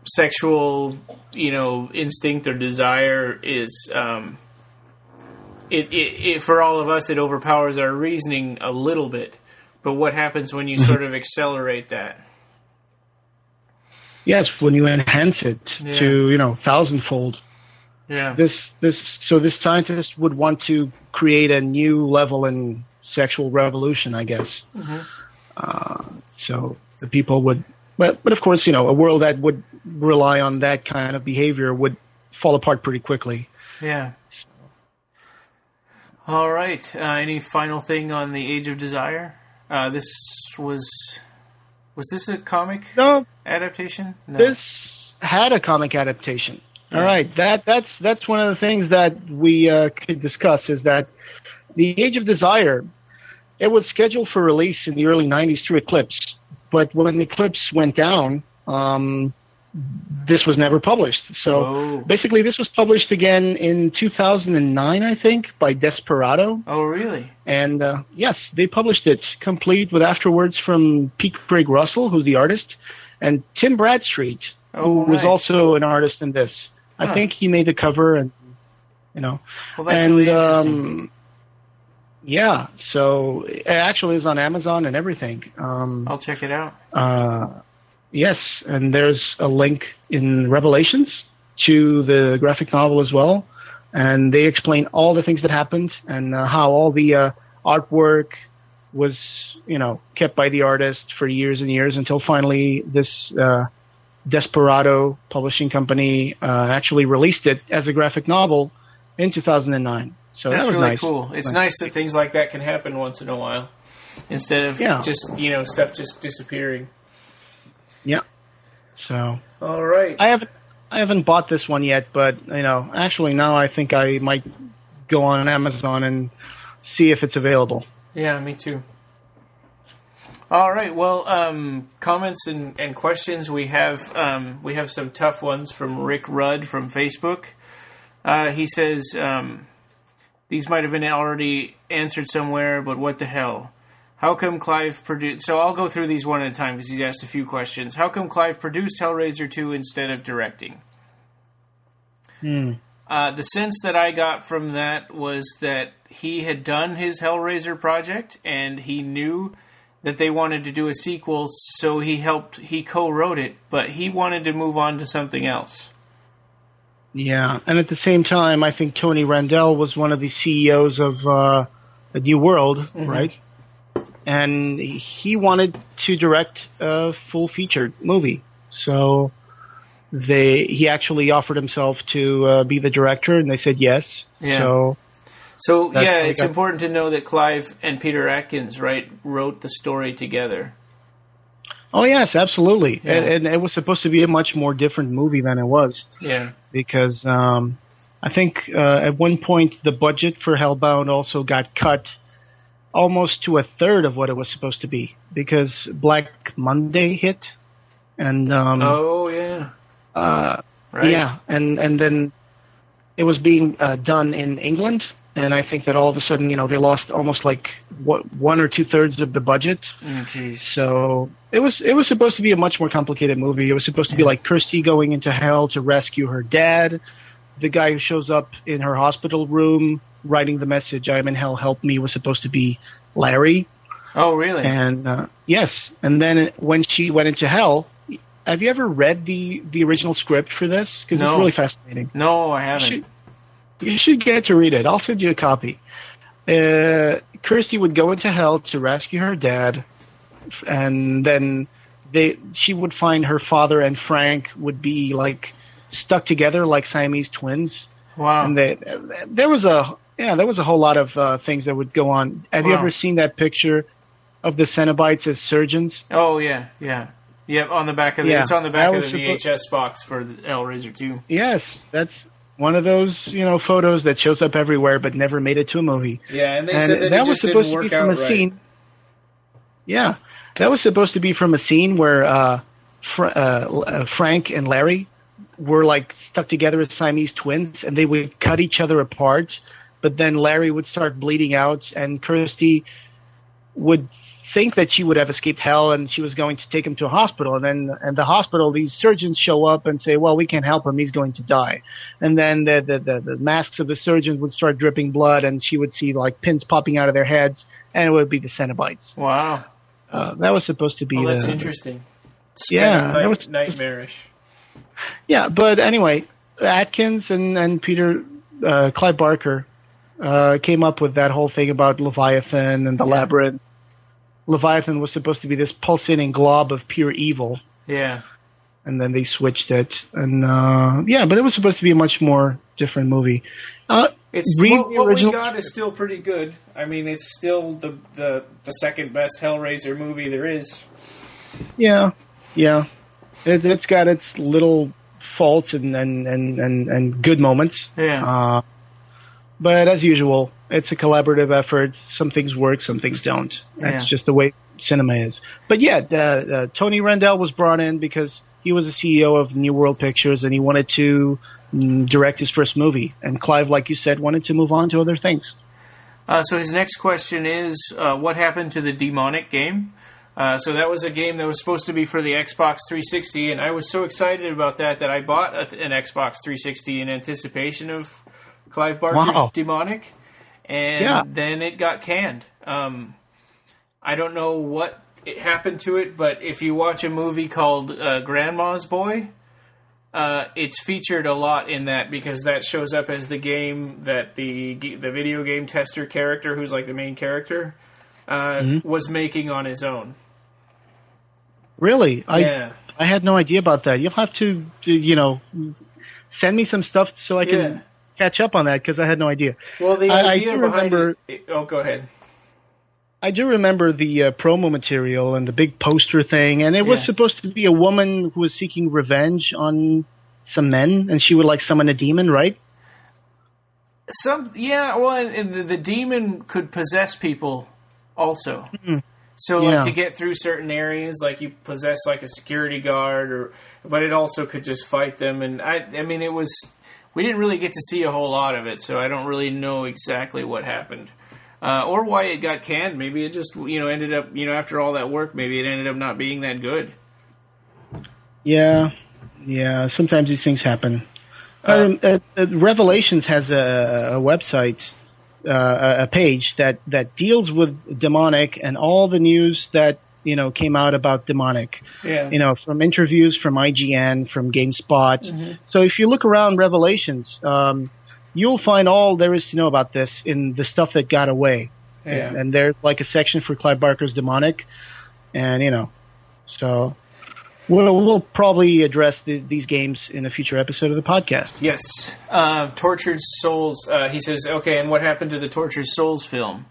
sexual, instinct or desire is it for all of us, it overpowers our reasoning a little bit. But what happens when you sort of accelerate that? Yes, when you enhance it to thousandfold. Yeah. This scientist would want to create a new level in sexual revolution, I guess. So the people would, but of course, a world that would rely on that kind of behavior would fall apart pretty quickly. Yeah. All right. Any final thing on the Age of Desire? This was this a comic adaptation? No. This had a comic adaptation. All right, that's one of the things that we could discuss is that the Age of Desire, it was scheduled for release in the early 90s through Eclipse, but when Eclipse went down, this was never published. So basically this was published again in 2009, I think, by Desperado. Oh, really? And yes, they published it complete with afterwords from Pete Craig Russell, who's the artist, and Tim Bradstreet, who was also an artist in this. I think he made the cover, and Well, that's really interesting. Yeah, so it actually is on Amazon and everything. I'll check it out. Yes, and there's a link in Revelations to the graphic novel as well, and they explain all the things that happened and how all the artwork was, kept by the artist for years and years until finally this Desperado publishing company actually released it as a graphic novel in 2009. So that's that was really nice. cool. It's nice that things like that can happen once in a while instead of just stuff just disappearing. Yeah. So all right. I haven't bought this one yet, but actually now I think I might go on Amazon and see if it's available. Yeah, me too. All right. Well, comments and questions. We have some tough ones from Rick Rudd from Facebook. He says these might have been already answered somewhere, but what the hell? How come Clive produced... So I'll go through these one at a time because he's asked a few questions. How come Clive produced Hellraiser 2 instead of directing? The sense that I got from that was that he had done his Hellraiser project and he knew that they wanted to do a sequel, so he co-wrote it, but he wanted to move on to something else. Yeah, and at the same time, I think Tony Randell was one of the CEOs of the New World, right? And he wanted to direct a full-featured movie. So he actually offered himself to be the director, and they said yes. Yeah. So yeah, it's important to know that Clive and Peter Atkins, right, wrote the story together. Oh yes, absolutely. Yeah. And it was supposed to be a much more different movie than it was. Yeah. Because I think at one point the budget for Hellbound also got cut almost to a third of what it was supposed to be, because Black Monday hit, and right. Yeah, and then it was being done in England, and I think that all of a sudden, they lost almost like 1 or 2/3 of the budget. Jeez. So it was supposed to be a much more complicated movie. It was supposed to be like Kirsty going into hell to rescue her dad. The guy who shows up in her hospital room writing the message, "I am in hell, help me," was supposed to be Larry. Oh, really? And yes, and then when she went into hell, have you ever read the original script for this? Because it's really fascinating. No, I haven't. You should get to read it. I'll send you a copy. Kirsty would go into hell to rescue her dad, and then she would find her father and Frank would be like stuck together like Siamese twins. Wow. And there was a whole lot of things that would go on. Have you ever seen that picture of the Cenobites as surgeons? Oh yeah. Yep, on the back of it's on the back of the VHS box for the Hellraiser 2. Yes, that's one of those, photos that shows up everywhere but never made it to a movie. Yeah, and they said that it just didn't work out right. Scene. Yeah, that was supposed to be from a scene where Frank and Larry were like stuck together as Siamese twins, and they would cut each other apart, but then Larry would start bleeding out, and Kirsty would think that she would have escaped hell, and she was going to take him to a hospital. And then at the hospital, these surgeons show up and say, "Well, we can't help him; he's going to die." And then the masks of the surgeons would start dripping blood, and she would see like pins popping out of their heads, and it would be the Cenobites. Wow, that was supposed to be. Oh, that's interesting. It's that was nightmarish. Yeah, but anyway, Atkins and Peter Clive Barker came up with that whole thing about Leviathan and the labyrinth. Leviathan was supposed to be this pulsating glob of pure evil. Yeah. And then they switched it. And, but it was supposed to be a much more different movie. What we got is still pretty good. I mean, it's still the second best Hellraiser movie there is. Yeah. It's got its little faults and good moments. Yeah. But as usual, it's a collaborative effort. Some things work, some things don't. That's just the way cinema is. But Tony Randall was brought in because he was the CEO of New World Pictures, and he wanted to direct his first movie. And Clive, like you said, wanted to move on to other things. So his next question is, what happened to the Demonik game? So that was a game that was supposed to be for the Xbox 360, and I was so excited about that I bought an Xbox 360 in anticipation of Clive Barker's Demonik, and then it got canned. I don't know what happened to it, but if you watch a movie called Grandma's Boy, it's featured a lot in that, because that shows up as the game that the video game tester character, who's like the main character, was making on his own. Really? I had no idea about that. You'll have to send me some stuff so I can catch up on that, because I had no idea. Well, the idea behind it... Oh, go ahead. I do remember the promo material and the big poster thing, and it was supposed to be a woman who was seeking revenge on some men, and she would like summon a demon, right? And the demon could possess people also. Mm-hmm. So, to get through certain areas, like you possess like a security guard, but it also could just fight them. And I mean, it was, we didn't really get to see a whole lot of it, so I don't really know exactly what happened. Or why it got canned. Maybe it just, ended up, after all that work, maybe it ended up not being that good. Yeah. Sometimes these things happen. Revelations has a website, a page that deals with Demonik and all the news that, came out about Demonik. Yeah. From interviews from IGN, from GameSpot. Mm-hmm. So if you look around Revelations, you'll find all there is to know about this in the stuff that got away. Yeah. And there's like a section for Clive Barker's Demonik. And, so we'll probably address these games in a future episode of the podcast. Yes. Tortured Souls, he says, okay, and what happened to the Tortured Souls film?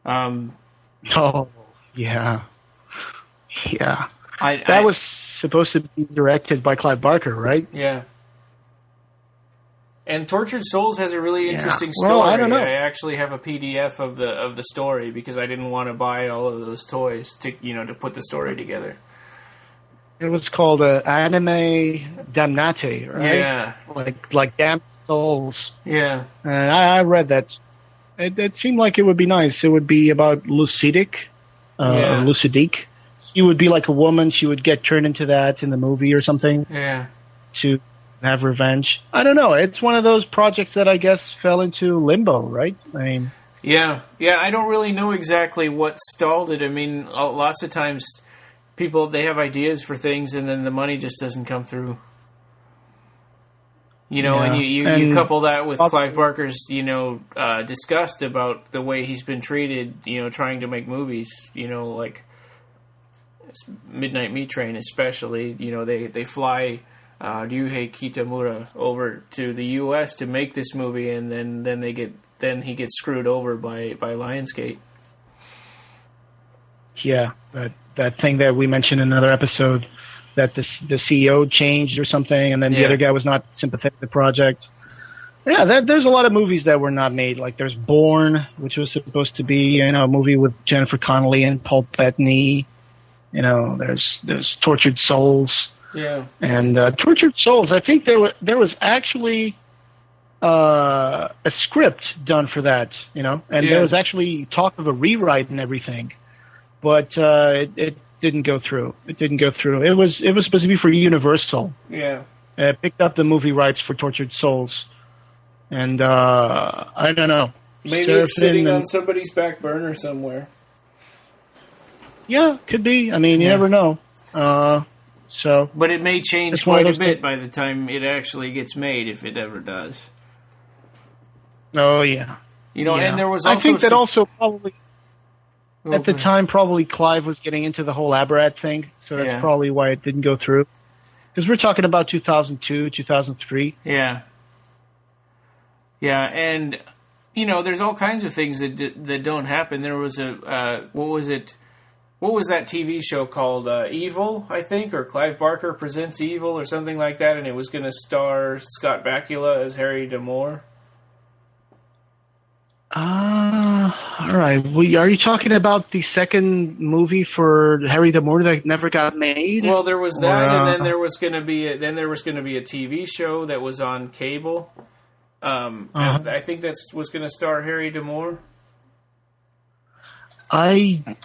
Oh, yeah. Yeah. That was supposed to be directed by Clive Barker, right? Yeah. And Tortured Souls has a really interesting story. Well, I don't know. I actually have a PDF of the story because I didn't want to buy all of those toys to put the story together. It was called Anime Damnate, right? Yeah. Like Damned Souls. Yeah. And I read that. It seemed like it would be nice. It would be about Lucidic. Or Lucidique. She would be like a woman. She would get turned into that in the movie or something. Yeah. To have revenge. I don't know. It's one of those projects that I guess fell into limbo, right? I mean, yeah. I don't really know exactly what stalled it. I mean, lots of times people they have ideas for things and then the money just doesn't come through. And you couple that with Clive Barker's disgust about the way he's been treated. Trying to make movies. Like Midnight Meat Train, especially. They fly Ryuhei Kitamura over to the U.S. to make this movie, and then he gets screwed over by Lionsgate. Yeah, that thing that we mentioned in another episode, that the CEO changed or something, and then the other guy was not sympathetic to the project. Yeah, there's a lot of movies that were not made. Like there's Bourne, which was supposed to be a movie with Jennifer Connelly and Paul Bettany. There's Tortured Souls. Yeah. And Tortured Souls, I think there was actually a script done for that, and there was actually talk of a rewrite and everything, but it didn't go through. It was supposed to be for Universal. Yeah. It picked up the movie rights for Tortured Souls, and I don't know. Maybe it's sitting on somebody's back burner somewhere. Yeah, could be. I mean, you never know. But it may change quite a bit by the time it actually gets made, if it ever does. Oh yeah, and there was also I think that also probably at the time probably Clive was getting into the whole Aberrat thing, so that's probably why it didn't go through. Because we're talking about 2002, 2003. Yeah, and there's all kinds of things that don't happen. There was what was it? What was that TV show called? Evil, I think, or Clive Barker Presents Evil, or something like that, and it was going to star Scott Bakula as Harry D'Amour. All right. Are you talking about the second movie for Harry D'Amour that never got made? Well, there was that, and then there was going to be a TV show that was on cable. I think that was going to star Harry D'Amour. I'm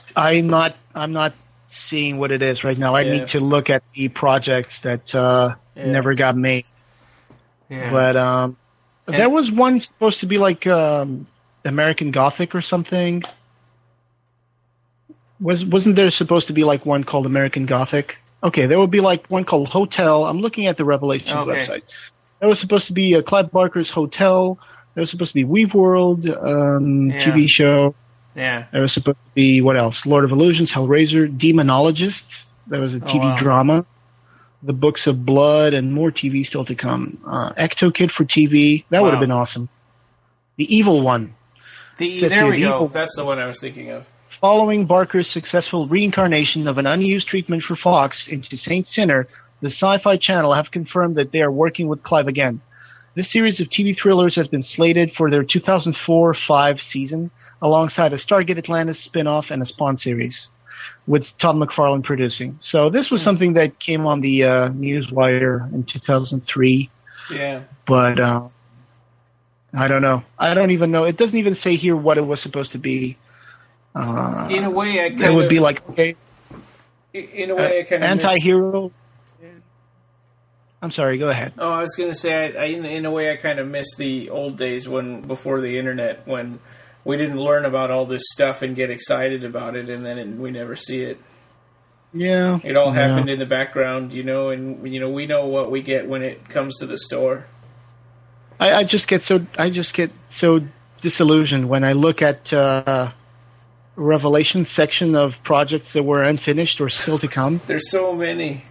not seeing what it is right now. I need to look at the projects that never got made. Yeah. But there was one supposed to be like American Gothic or something. Wasn't there supposed to be like one called American Gothic? Okay, there would be like one called Hotel. I'm looking at the Revelations website. There was supposed to be Clive Barker's Hotel. There was supposed to be Weave World TV show. Yeah. There was supposed to be, what else? Lord of Illusions, Hellraiser, Demonologist. That was a TV drama. The Books of Blood, and more TV still to come. Ecto Kid for TV. That would have been awesome. The Evil One. There we go. That's the one I was thinking of. Following Barker's successful reincarnation of an unused treatment for Fox into Saint Sinner, the Sci-Fi Channel have confirmed that they are working with Clive again. This series of TV thrillers has been slated for their 2004-05 season, alongside a Stargate Atlantis spin-off and a Spawn series, with Todd McFarlane producing. So this was something that came on the Newswire in 2003. Yeah. But I don't know. I don't even know. It doesn't even say here what it was supposed to be. In a way, it would be like, okay. In a way, I kind of anti-hero. I'm sorry. Go ahead. Oh, I was going to say, in a way, I kind of miss the old days before the internet, when we didn't learn about all this stuff and get excited about it, and then we never see it. Yeah. It all happened in the background, and we know what we get when it comes to the store. I just get so disillusioned when I look at Revelation section of projects that were unfinished or still to come. There's so many.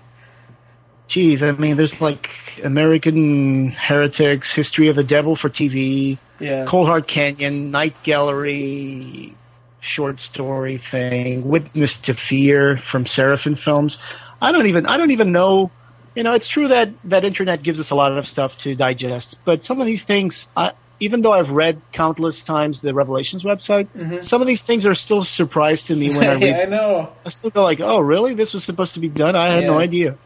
Jeez, I mean, there's like American Heretics, History of the Devil for TV, Cold Hard Canyon, Night Gallery, short story thing, Witness to Fear from Seraphim Films. I don't even know. You know, it's true that internet gives us a lot of stuff to digest, but some of these things, even though I've read countless times the Revelations website, some of these things are still a surprise to me when I read. Yeah, I know. I still go like, oh, really? This was supposed to be done? I had no idea.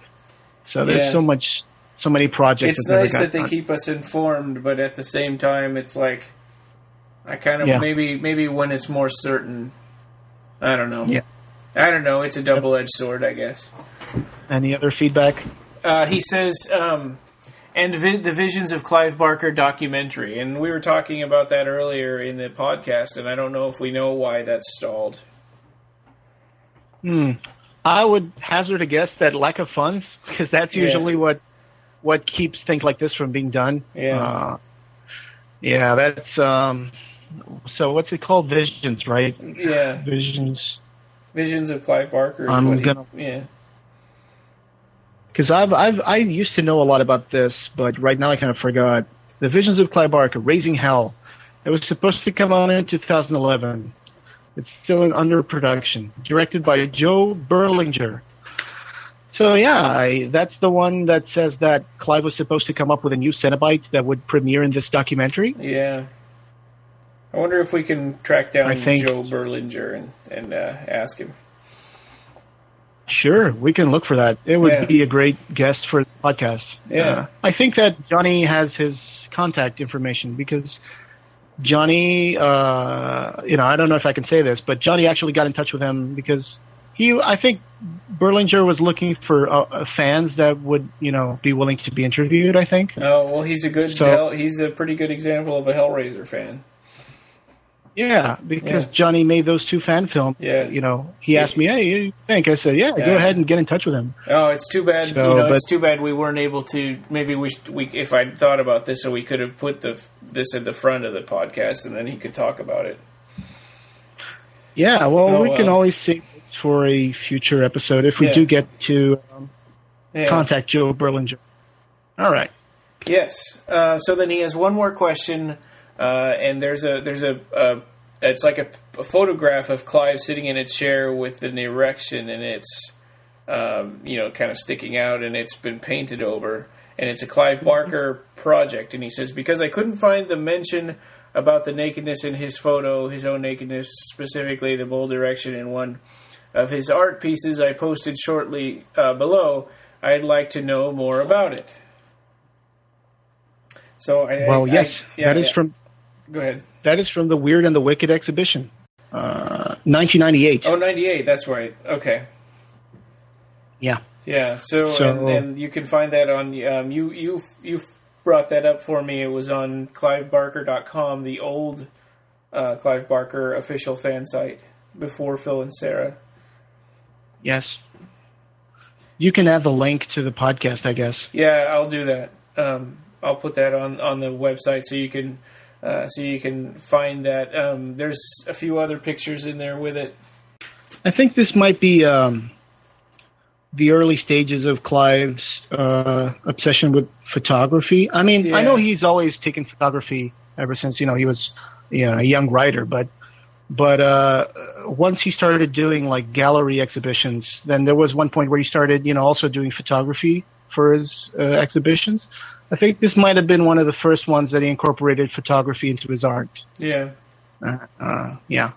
So there's so many projects. It's nice that they keep us informed, but at the same time, it's like, I kind of, maybe when it's more certain, I don't know. Yeah. I don't know. It's a double-edged sword, I guess. Any other feedback? He says, and the Visions of Clive Barker documentary. And we were talking about that earlier in the podcast, and I don't know if we know why that's stalled. I would hazard a guess that lack of funds, because that's usually what keeps things like this from being done. Yeah. That's... so what's it called? Visions, right? Yeah. Visions of Clive Barker. Because I used to know a lot about this, but right now I kind of forgot. The Visions of Clive Barker, Raising Hell. It was supposed to come out in 2011. It's still in under production. Directed by Joe Berlinger. So that's the one that says that Clive was supposed to come up with a new Cenobite that would premiere in this documentary. Yeah. I wonder if we can track down Joe Berlinger and ask him. Sure, we can look for that. It would be a great guest for the podcast. Yeah. I think that Johnny has his contact information because Johnny, I don't know if I can say this, but Johnny actually got in touch with him because I think Berlinger was looking for fans that would, be willing to be interviewed, I think. Oh, well, he's a pretty good example of a Hellraiser fan. Yeah, because Johnny made those 2 fan films. Yeah. He asked me, hey, you think? I said, go ahead and get in touch with him. Oh, it's too bad. It's too bad we weren't able to. Maybe we if I'd thought about this, so we could have put this at the front of the podcast, and then he could talk about it. Yeah, well, we can always save this for a future episode if we do get to contact Joe Berlinger. All right. Yes. So then he has one more question. And there's a it's like a photograph of Clive sitting in a chair with an erection, and it's kind of sticking out, and it's been painted over, and it's a Clive Barker project. And he says, because I couldn't find the mention about the nakedness in his photo, his own nakedness, specifically the bold erection in one of his art pieces I posted shortly below, I'd like to know more about it. So that is from. Go ahead. That is from the Weird and the Wicked exhibition, 1998. Oh, 98. That's right. Okay. Yeah. Yeah. So and you can find that on you brought that up for me. It was on CliveBarker.com, the old Clive Barker official fan site before Phil and Sarah. Yes. You can add the link to the podcast, I guess. Yeah, I'll do that. I'll put that on the website so you can find that. There's a few other pictures in there with it. I think this might be the early stages of Clive's obsession with photography. I mean, I know he's always taken photography ever since he was a young writer, but once he started doing like gallery exhibitions, then there was one point where he started also doing photography for his exhibitions. I think this might have been one of the first ones that he incorporated photography into his art. Yeah.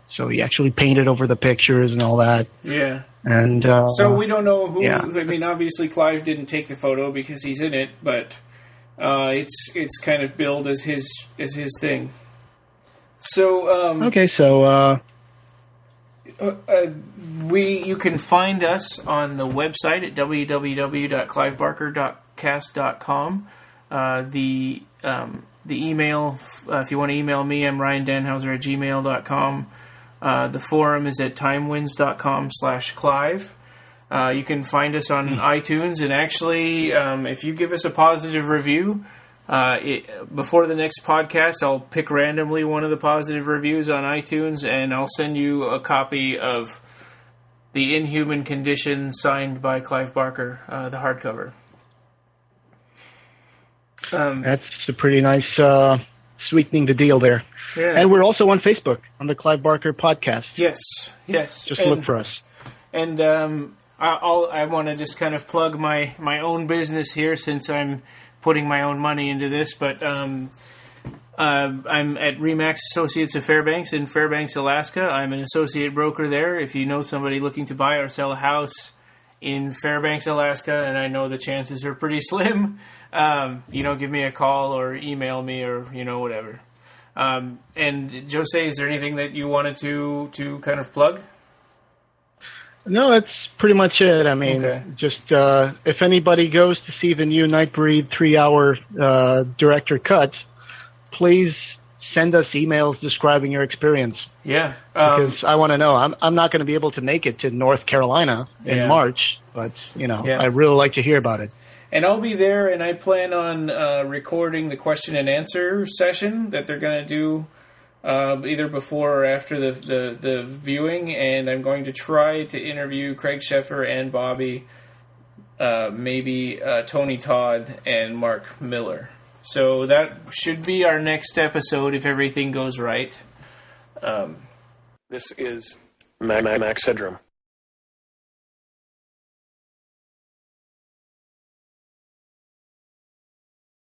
So he actually painted over the pictures and all that. Yeah. And so we don't know who. Yeah. I mean, obviously Clive didn't take the photo because he's in it, but it's kind of billed as his thing. So you can find us on the website at www.clivebarker.cast.com. The email, if you want to email me, I'm ryandanhauser@gmail.com. The forum is at timewinds.com/Clive. You can find us on iTunes, and actually, if you give us a positive review, before the next podcast, I'll pick randomly one of the positive reviews on iTunes, and I'll send you a copy of The Inhuman Condition, signed by Clive Barker, the hardcover. That's a pretty nice sweetening the deal there. Yeah. And we're also on Facebook, on the Clive Barker podcast. Yes. Just look for us. And I want to just kind of plug my own business here since I'm putting my own money into this, but I'm at Remax Associates of Fairbanks in Fairbanks, Alaska. I'm an associate broker there. If you know somebody looking to buy or sell a house in Fairbanks, Alaska, and I know the chances are pretty slim, give me a call or email me or, whatever. And Jose, is there anything that you wanted to kind of plug? No, that's pretty much it. I mean, Okay. just if anybody goes to see the new Nightbreed 3-hour director cut, please send us emails describing your experience. Yeah. Because I want to know. I'm not going to be able to make it to North Carolina in March, but, I'd really like to hear about it. And I'll be there, and I plan on recording the question and answer session that they're going to do either before or after the viewing, and I'm going to try to interview Craig Sheffer and Bobby, maybe Tony Todd and Mark Miller. So that should be our next episode if everything goes right. This is Max Headroom.